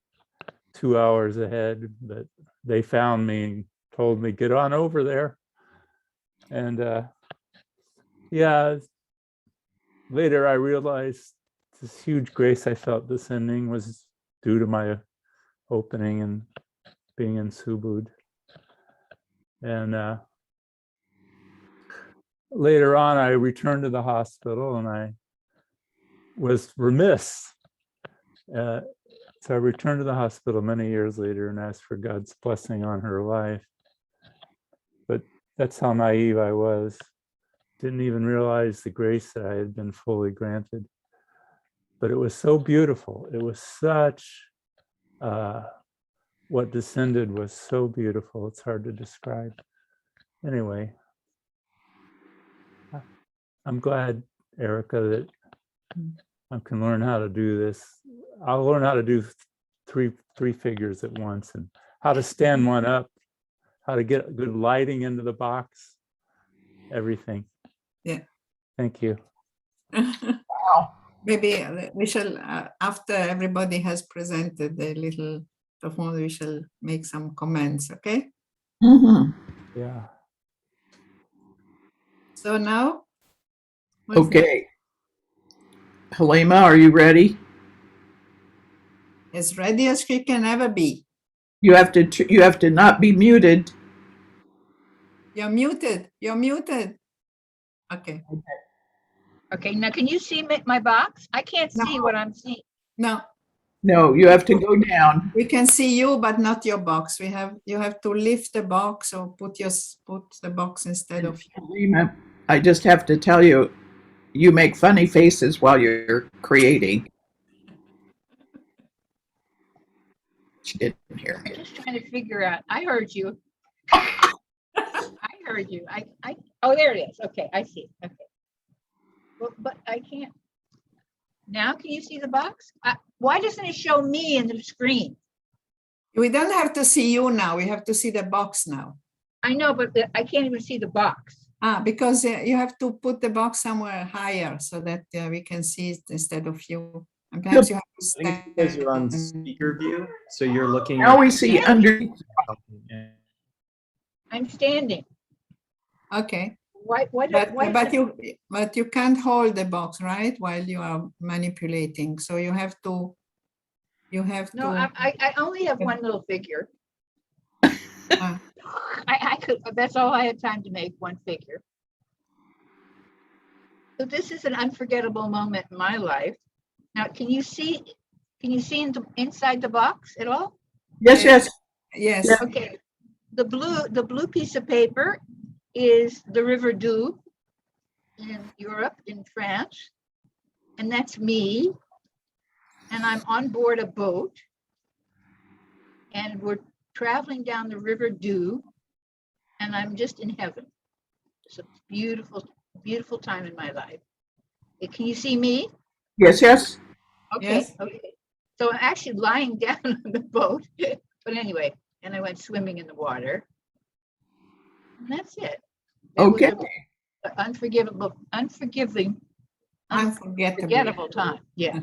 2 hours ahead, but they found me and told me, get on over there. And yeah, later I realized this huge grace I felt descending was due to my opening and being in Subud. And later on, I returned to the hospital, and I was remiss. So I returned to the hospital many years later and asked for God's blessing on her life. But that's how naive I was. Didn't even realize the grace that I had been fully granted. But it was so beautiful. It was such, what descended was so beautiful. It's hard to describe. Anyway, I'm glad, Erica, that I can learn how to do this. I'll learn how to do three figures at once, and how to stand one up, how to get good lighting into the box, everything. Yeah. Thank you. Wow. Maybe we shall, after everybody has presented the little performance, we shall make some comments, okay? Mhm. Yeah. So now? what's Okay. Halima, are you ready? As ready as she can ever be. You have to not be muted. You're muted. You're muted. Okay. Okay, now can you see my box? I can't see No. what I'm seeing. No, No, you have to go down. we can see you, but not your box. You have to lift the box or put the box instead of you. Halima, I just have to tell you, you make funny faces while you're creating. She didn't hear I'm me. just trying to figure out. I heard you. I heard you. Oh, there it is. Okay, I see. Okay. Well, but I can't. Now, can you see the box? Why doesn't it show me in the screen? We don't have to see you now. We have to see the box now. I know, but I can't even see the box. Because you have to put the box somewhere higher so that we can see it instead of you. And perhaps you have to I think it's because you're on stand. speaker view, so you're looking. Now we see underneath. I'm standing. Okay, Why, but you can't hold the box, right, while you are manipulating. So you have to. No, I only have one little figure. Ah. I could, that's all I had time to make, one figure. So this is an unforgettable moment in my life. Now, can you see inside the box at all? Yes, yes. Yes. Yeah. Okay. The blue piece of paper is the River Doubs in Europe, in France. And that's me. And I'm on board a boat. And we're traveling down the River Doubs. And I'm just in heaven. It's a beautiful, beautiful time in my life. Can you see me? Yes, yes. Okay, Yes. okay. So I'm actually lying down on the boat. But anyway, and I went swimming in the water. And that's it. That was Okay. a unforgettable time. Yeah.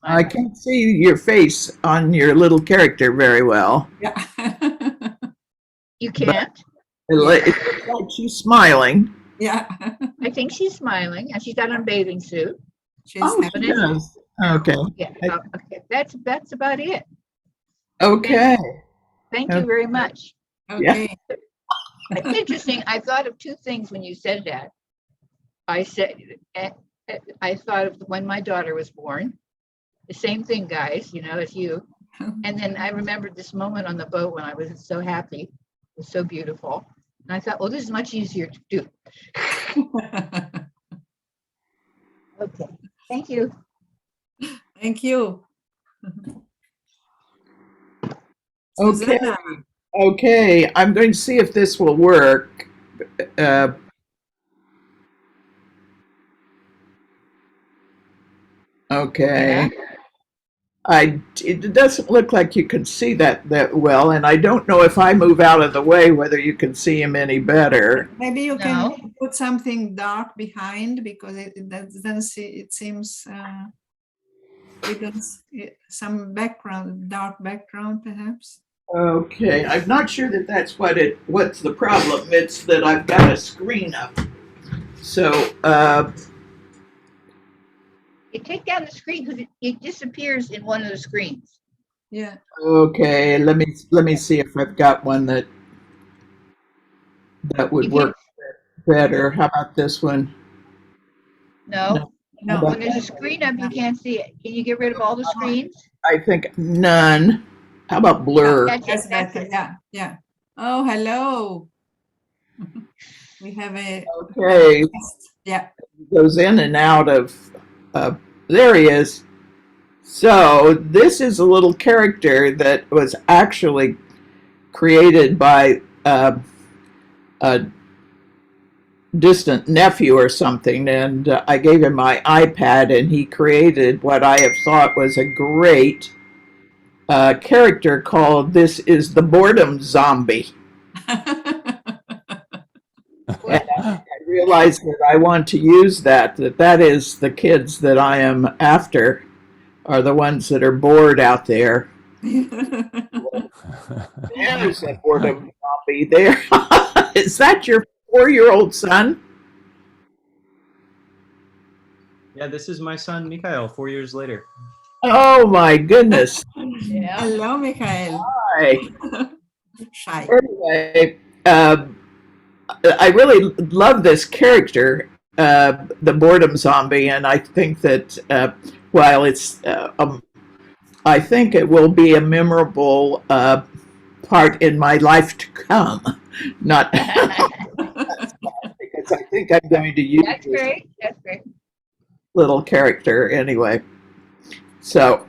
I can't see your face on your little character very well. Yeah. You can't? It looks like she's smiling. Yeah. I think she's smiling and she's got on a bathing suit. She's Oh, happy. she does. Okay. Yeah, okay. That's about it. Okay. Thank you very much. Okay. It's interesting. I thought of two things when you said that. I thought of when my daughter was born. The same thing, guys, as you. And then I remembered this moment on the boat when I was so happy. It was so beautiful. And I thought, well, this is much easier to do. Okay. Thank you. Thank you. Okay. Susanna. Okay. I'm going to see if this will work. Okay. It doesn't look like you can see that well, and I don't know if I move out of the way whether you can see him any better. Maybe you No. can put something dark behind because it doesn't see. It seems we don't see some background, dark background, perhaps. Okay, I'm not sure that that's what's the problem. It's that I've got a screen up. So, You take down the screen because it disappears in one of the screens. Yeah. okay, let me see if I've got one that would You work better. How about this one? No. No. When there's a screen up, you can't see it. Can you get rid of all the screens? I think none. How about blur? That's That's it. That's better. it. Yeah. Yeah. Oh, hello. We have a Okay, yeah. goes in and out of, there he is. So this is a little character that was actually created by a distant nephew or something, and I gave him my iPad and he created what I have thought was a great character called This is the Boredom Zombie. And I realized that I want to use that is the kids that I am after are the ones that are bored out there. There's a boredom zombie there. Is that your 4-year-old son? Yeah, this is my son, Mikhail, 4 years later. Oh my goodness. Yeah. Hello, Mikhail. Hi. Shy. Anyway, I really love this character, the boredom zombie, and I think that while it's, I think it will be a memorable part in my life to come. Not because I think I'm going to use That's this great. That's great. little character anyway. So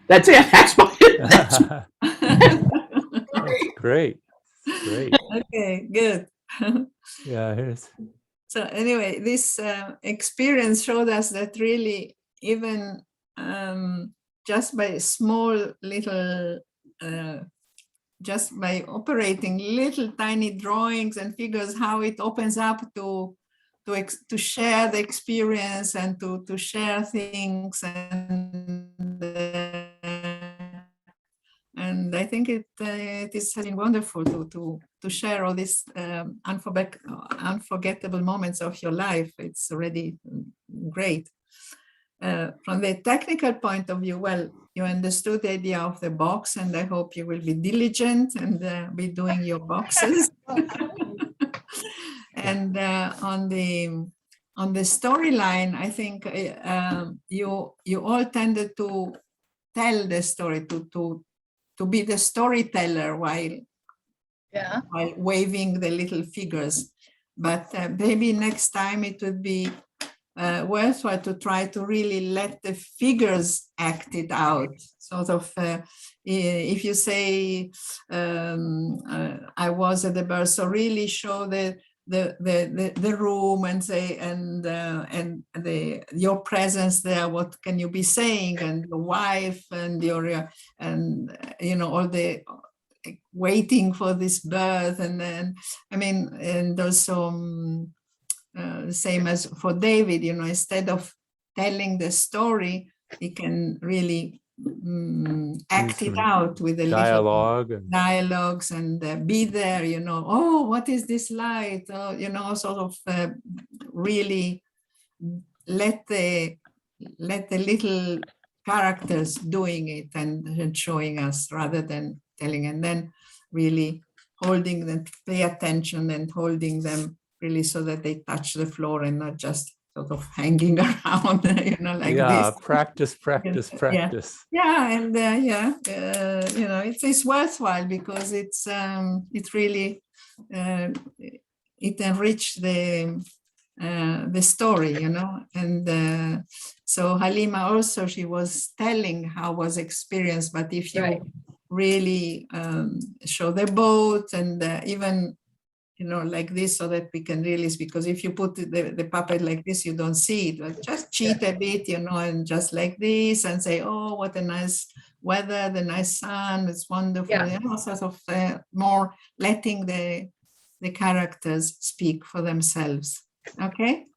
that's it. That's That's great. Great. Okay, good. Yeah, here's So anyway, this experience showed us that really even just by small little, just by operating little tiny drawings and figures, how it opens up to to share the experience and to share things, and I think it has been wonderful to share all these unforgettable moments of your life. It's already great. From the technical point of view, well, you understood the idea of the box, and I hope you will be diligent and be doing your boxes. And on the storyline, I think you all tended to tell the story, to be the storyteller while waving the little figures. But maybe next time it would be worthwhile to try to really let the figures act it out. Sort of, if you say, I was at the birth, so really show the room and say, and your presence there, what can you be saying, and your wife and your, and you know, all the waiting for this birth, and then, I mean, and also same as for David, you know, instead of telling the story, he can really act it out with a dialogues and be there, you know, oh, what is this light? You know, sort of really let the little characters doing it and showing us rather than telling, and then really holding them, pay attention and holding them really so that they touch the floor and not just sort of hanging around, you know, like this. Practice. Yeah, and you know, it's worthwhile because it's really it enriched the story, you know. And so Halima also, she was telling how was experience, but if you really show the boat and even, you know, like this, so that we can really, because if you put the puppet like this, you don't see it, but just cheat a bit, you know, and just like this and say, oh, what a nice weather, the nice sun, it's wonderful, you know, sort of more letting the characters speak for themselves. Okay.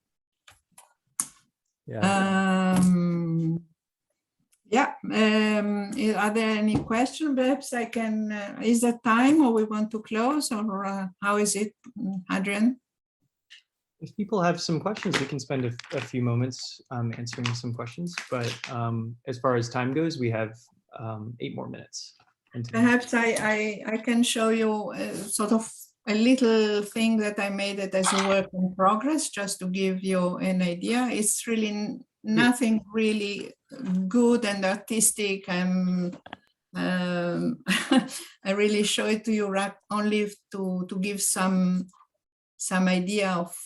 Are there any questions? Perhaps I can, is that time or we want to close, or how is it, Adrian? If people have some questions, we can spend a few moments answering some questions, but as far as time goes, we have 8 more minutes. Perhaps I can show you sort of a little thing that I made it as a work in progress, just to give you an idea. It's really nothing really good and artistic. I really show it to you only to give some idea of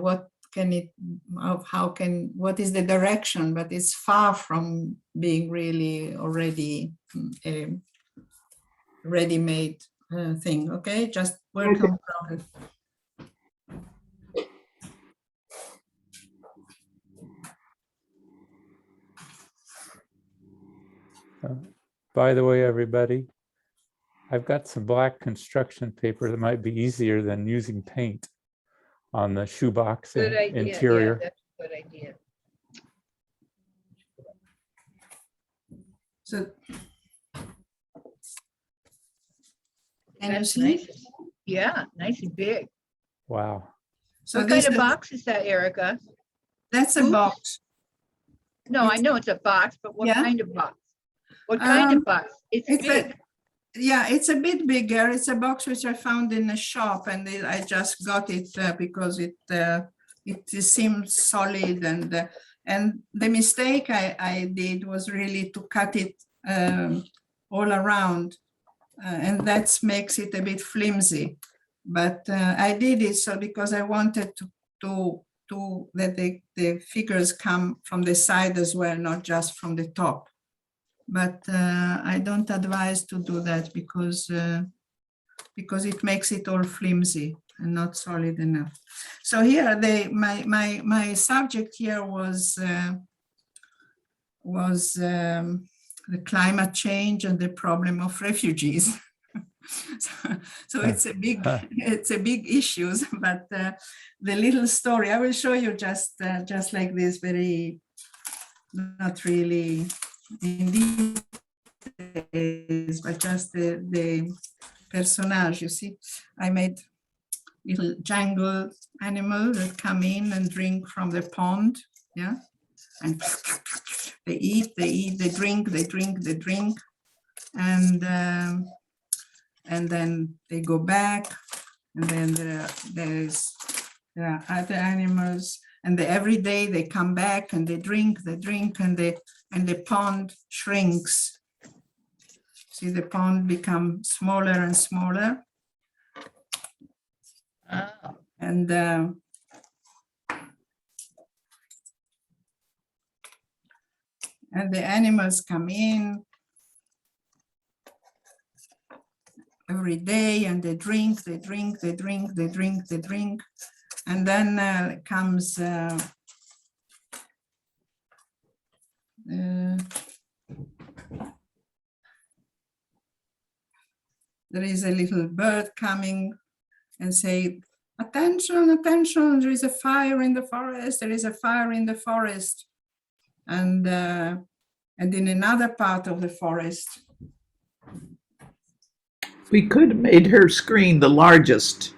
what can it, of how can, what is the direction, but it's far from being really already a ready-made thing. Okay, just work on progress. By the way, everybody, I've got some black construction paper that might be easier than using paint on the shoebox Good idea. interior. Yeah, that's a good idea. So, and That's you see? nice. Yeah, nice and big. Wow. So What this kind of is, box is that, Erica? that's a Oops. box. No, I know it's a box, but what Yeah. kind of box? What kind of box? It's big. Yeah, it's a bit bigger. It's a box which I found in a shop, and I just got it because it seems solid, and the mistake I did was really to cut it all around, and that makes it a bit flimsy. But I did it so because I wanted to that the figures come from the side as well, not just from the top. But I don't advise to do that because it makes it all flimsy and not solid enough. So here, my subject here was the climate change and the problem of refugees. So it's a big issues, but the little story I will show you just like this, very not really in details, but just the personage. You see, I made little jungle animal that come in and drink from the pond, yeah, and they eat, they drink, and then they go back, and then there are other animals, and every day they come back and they drink, and the pond shrinks. See, the pond becomes smaller and smaller. Oh, And the animals come in every day, and they drink, and then comes there is a little bird coming and say, attention, attention, there is a fire in the forest, there is a fire in the forest. And in another part of the forest. We could have made her screen the largest.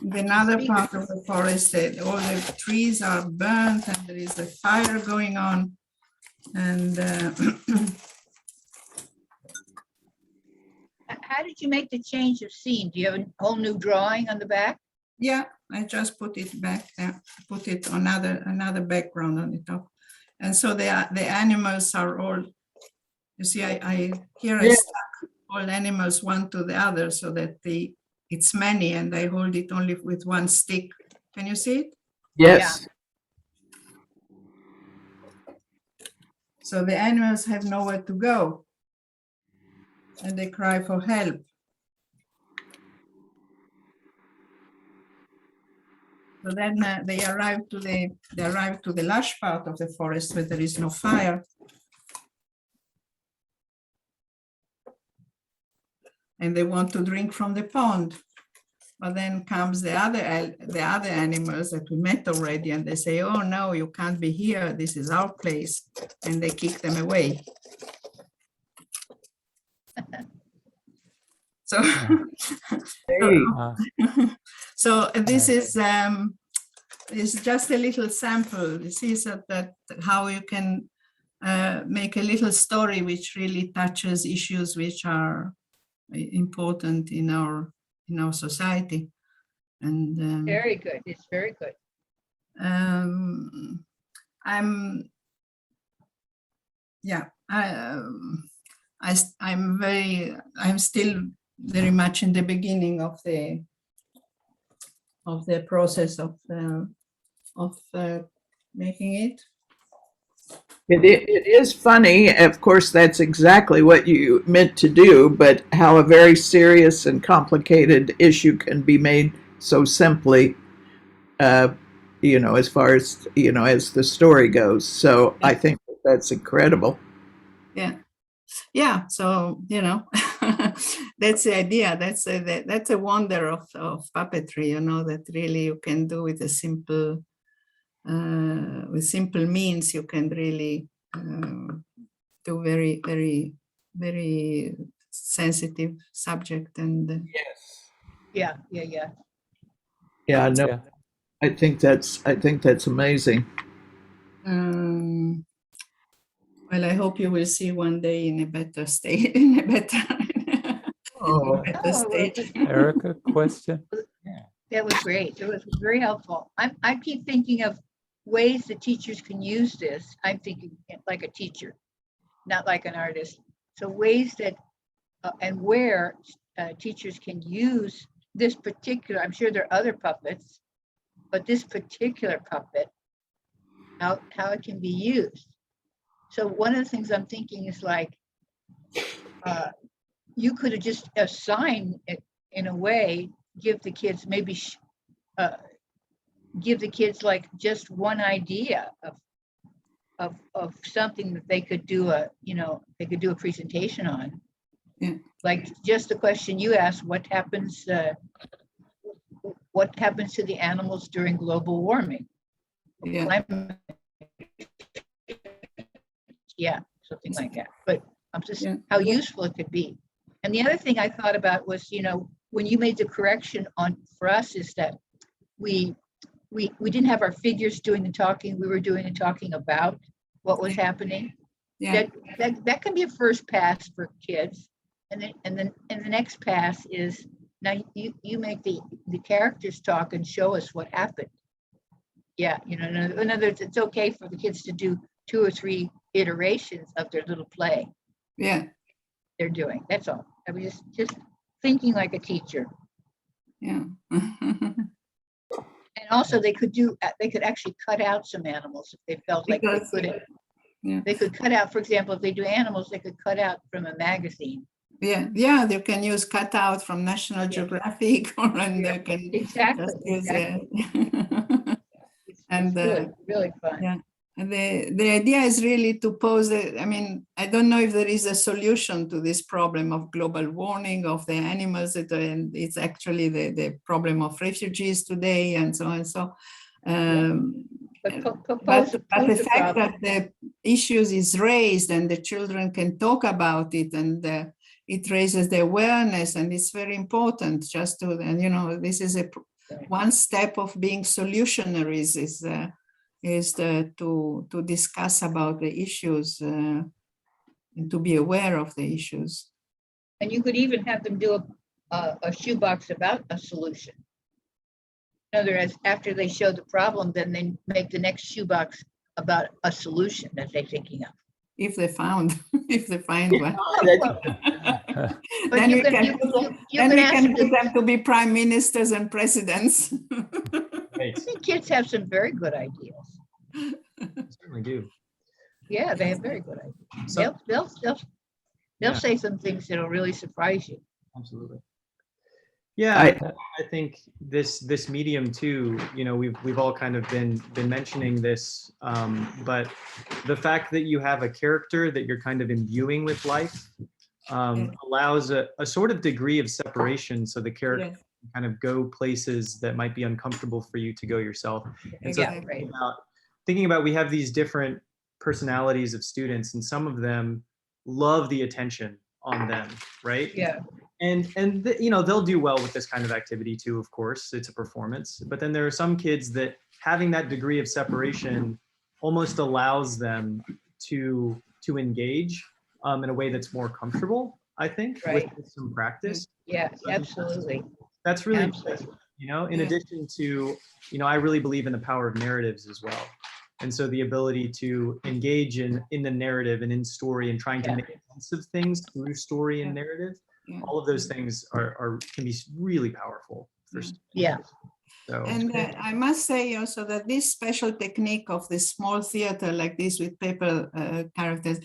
In another part of the forest, all the trees are burnt and there is a fire going on. And how did you make the change of scene? Do you have a whole new drawing on the back? yeah, I just put it back there, put it on another background on the top. And so the animals are all, you see, I stuck all animals one to the other so that it's many, and I hold it only with one stick. Can you see it? Yes. So the animals have nowhere to go, and they cry for help. So then they arrive to the lush part of the forest where there is no fire. And they want to drink from the pond. But then comes the other animals that we met already, and they say, oh no, you can't be here, this is our place. And they kick them away. So, so this is just a little sample. This is that how you can make a little story which really touches issues which are important in our society. And Very good. It's very good. I'm still very much in the beginning of the process of making it. It is funny, of course, that's exactly what you meant to do, but how a very serious and complicated issue can be made so simply, as far as, as the story goes. So I think that's incredible. Yeah. So, that's the idea. That's a wonder of puppetry, that really you can do with a simple means. You can really do very, very, very sensitive subject. And Yeah. Yeah, no, Yeah. I think that's amazing. Well, I hope you will see one day in a better state, Oh. state. Erica, question? That was great. It was very helpful. I keep thinking of ways that teachers can use this. I'm thinking like a teacher, not like an artist. So ways that and where teachers can use this particular, I'm sure there are other puppets, but this particular puppet, how it can be used. So one of the things I'm thinking is like, you could have just assigned it in a way, give the kids like just one idea of something that they could do a, they could do a presentation on. Yeah. Like just the question you asked, what happens to the animals during global warming? Yeah. Climate. Yeah, something like that. But I'm just how useful it could be. And the other thing I thought about was, when you made the correction for us is that we didn't have our figures doing the talking. We were doing the talking about what was happening. Yeah. That can be a first pass for kids. And then the next pass is now you make the characters talk and show us what happened. Yeah, in other words, it's okay for the kids to do 2 or 3 iterations of their little play. Yeah. They're doing. That's all. I was just thinking like a teacher. Yeah. And also they could actually cut out some animals if they felt like they couldn't. Yeah. They could cut out, for example, if they do animals, they could cut out from a magazine. Yeah, they can use cutout from National Geographic, and they can Exactly. just use It's really fun. Yeah. And the idea is really to pose I don't know if there is a solution to this problem of global warming of the animals, and it's actually the problem of refugees today and so on. So But the fact that the issues is raised and the children can talk about it, and it raises the awareness, and it's very important just to, and this is one step of being solutionaries is to discuss about the issues and to be aware of the issues. And you could even have them do a shoebox about a solution. In other words, after they show the problem, then they make the next shoebox about a solution that they're thinking of. If they find one. But Then you we can put them to be prime ministers and presidents. I think kids have some very good ideas. They certainly do. Yeah, they have very good ideas. So- They'll say some things that'll really surprise you. Absolutely. Yeah, I think this medium too, we've all kind of been mentioning this, but the fact that you have a character that you're kind of imbuing with life allows a sort of degree of separation, so the character can kind of go places that might be uncomfortable for you to go yourself. And so thinking about we have these different personalities of students, and some of them love the attention on them, right? Yeah. And they'll do well with this kind of activity too, of course, it's a performance. But then there are some kids that having that degree of separation almost allows them to engage in a way that's more comfortable, I think, with some practice. Yeah, absolutely. That's really, Absolutely. in addition to, I really believe in the power of narratives as well. And so the ability to engage in the narrative and in story and trying to make sense of things through story and narrative, all of those things can be really powerful for students. Yeah. So, and I must say also that this special technique of the small theater like this with paper characters,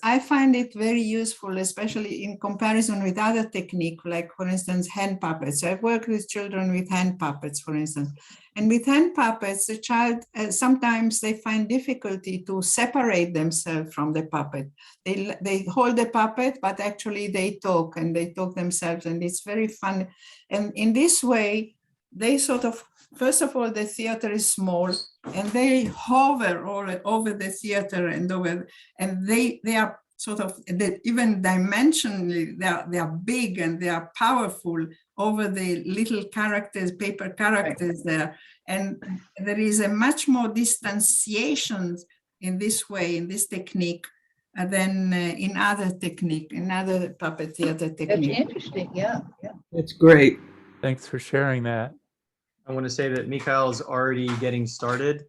I find it very useful, especially in comparison with other technique, like for instance, hand puppets. I've worked with children with hand puppets, for instance. And with hand puppets, the child, sometimes they find difficulty to separate themselves from the puppet. They hold the puppet, but actually they talk, and they talk themselves, and it's very fun. And in this way, they sort of, first of all, the theater is small, and they hover all over the theater and they are sort of, even dimensionally, they are big and they are powerful over the little characters, paper characters there. And there is a much more distanciation in this way, in this technique, than in other technique, in other puppet theater technique. That's interesting. Yeah. It's great. Thanks for sharing that. I want to say that Mikhail's already getting started.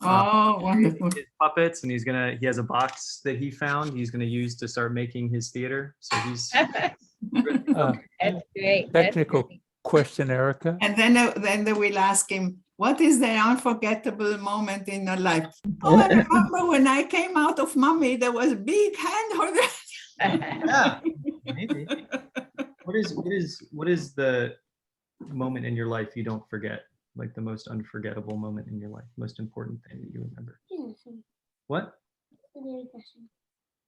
Oh, wonderful. His puppets, and he has a box that he found he's gonna use to start making his theater. So he's That's great. Technical question, Erica. And then they will ask him, what is the unforgettable moment in your life? Oh, I remember when I came out of mommy, there was a big hand on the... yeah, maybe. What is the moment in your life you don't forget? Like the most unforgettable moment in your life, most important thing that you remember? What? There's nothing.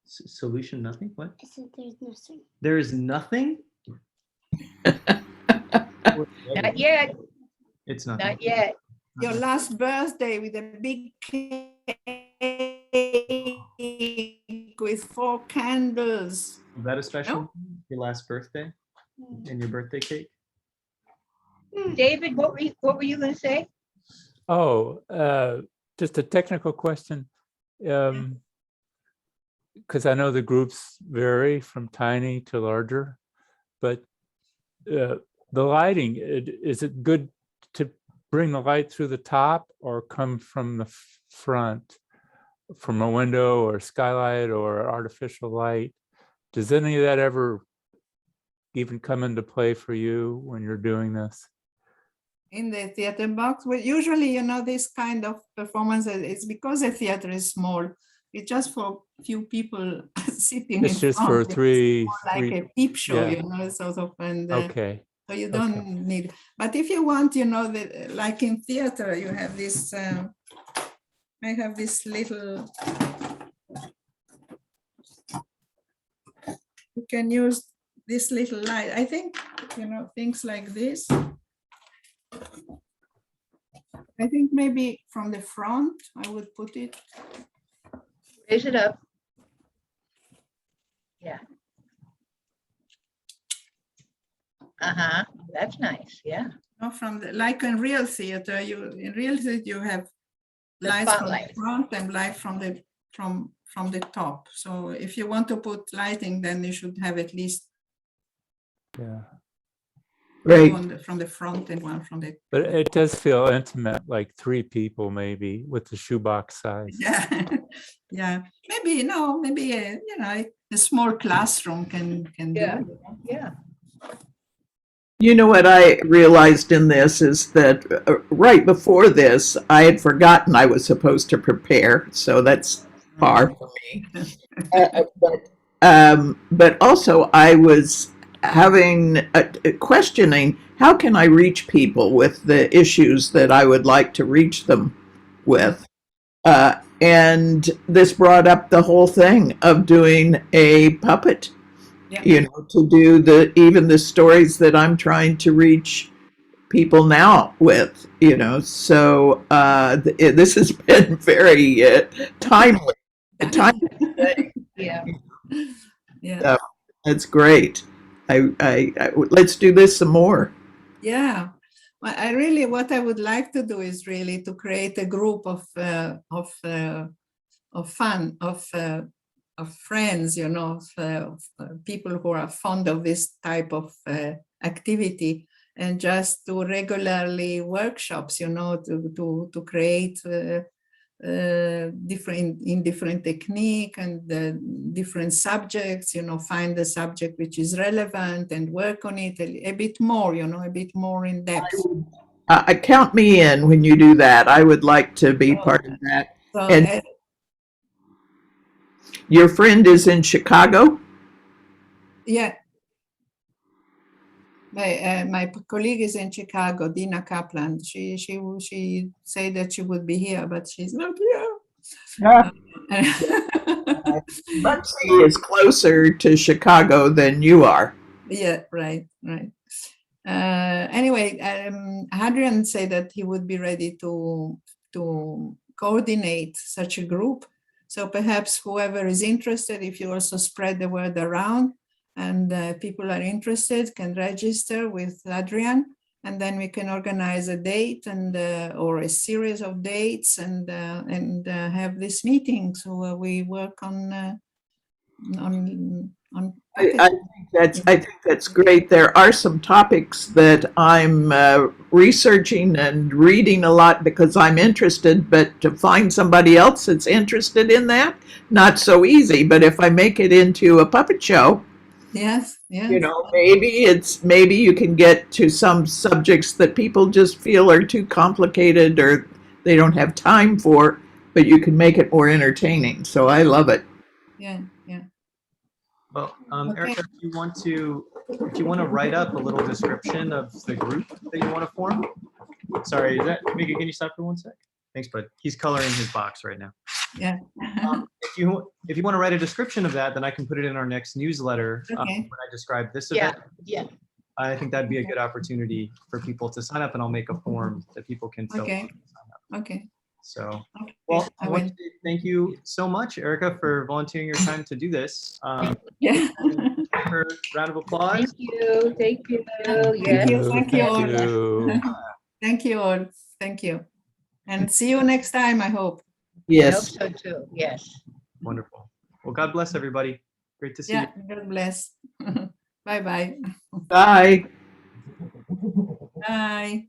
Solution, nothing? What? I said there's nothing. There is nothing? Not yet, It's nothing. not yet. Your last birthday with a big cake with 4 candles. Is that a special? Your last birthday and your birthday cake? David, what were you going to say? Oh, just a technical question. Because I know the groups vary from tiny to larger, but the lighting, is it good to bring the light through the top or come from the front, from a window or skylight or artificial light? Does any of that ever even come into play for you when you're doing this? In the theater box, well, usually, you know, this kind of performance, it's because the theater is small. It's just for a few people sitting. It's in just front. for It's three, more like three. a peep show, yeah. you know, sort of, and Okay. so you don't need. But if you want, you know, that like in theater, you have this. I have this little. You can use this little light. I think, you know, things like this. I think maybe from the front, I would put it. Raise it up. Yeah. Uh-huh, that's nice, yeah. No, from the, like in real theater, in real theater you have The lights from the spotlight. front and light from the top. So if you want to put lighting, then you should have at least Yeah. Right. one from the front and one from the. But it does feel intimate, like 3 people maybe with the shoebox size. Yeah, yeah. Maybe maybe you know, a small classroom can do Yeah. it. Yeah. You know what I realized in this is that right before this, I had forgotten I was supposed to prepare, so that's far for me. But also I was having questioning, how can I reach people with the issues that I would like to reach them with? And this brought up the whole thing of doing a puppet. Yeah. You know, to do even the stories that I'm trying to reach people now with, you know, so this has been very timely. Yeah. Yeah. That's great. Let's do this some more. Yeah, well, what I would like to do is really to create a group of fun, of friends, you know, of people who are fond of this type of activity, and just do regularly workshops, you know, to create different technique and different subjects, you know, find the subject which is relevant and work on it a bit more, you know, a bit more in depth. Count me in when you do that. I would like to be part of that. So, And your friend is in Chicago? yeah. My colleague is in Chicago, Dina Kaplan. She said that she would be here, but she's not here. Yeah. Muncie is closer to Chicago than you are. Yeah, right. Anyway, Hadrian said that he would be ready to coordinate such a group. So perhaps whoever is interested, if you also spread the word around, and people are interested, can register with Adrian, and then we can organize a date and or a series of dates and have this meeting. So we work on. I think that's great. There are some topics that I'm researching and reading a lot because I'm interested, but to find somebody else that's interested in that, not so easy. But if I make it into a puppet show, yes, you know, maybe you can get to some subjects that people just feel are too complicated or they don't have time for, but you can make it more entertaining. So I love it. yeah. Well, Okay. Erica, if you want to write up a little description of the group that you want to form. Sorry, Mika, can you stop for 1 sec? Thanks, bud. He's coloring his box right now. Yeah. If you want to write a description of that, then I can put it in our next newsletter Okay. when I describe this Yeah, event. yeah. I think that'd be a good opportunity for people to sign up, and I'll make a form that people can fill Okay. out. and sign up. Okay. So, Okay. well, I I want will. to say thank you so much, Erica, for volunteering your time to do this. Yeah. For a round of applause. Thank you, thank you. Thank Yes. you, thank you all. you. Thank you all. Thank you. And see you next time, I hope. I hope Yes. so too, yes. Wonderful. Well, God bless everybody. Great to see Yeah, you. God bless. Bye-bye. Bye. Bye.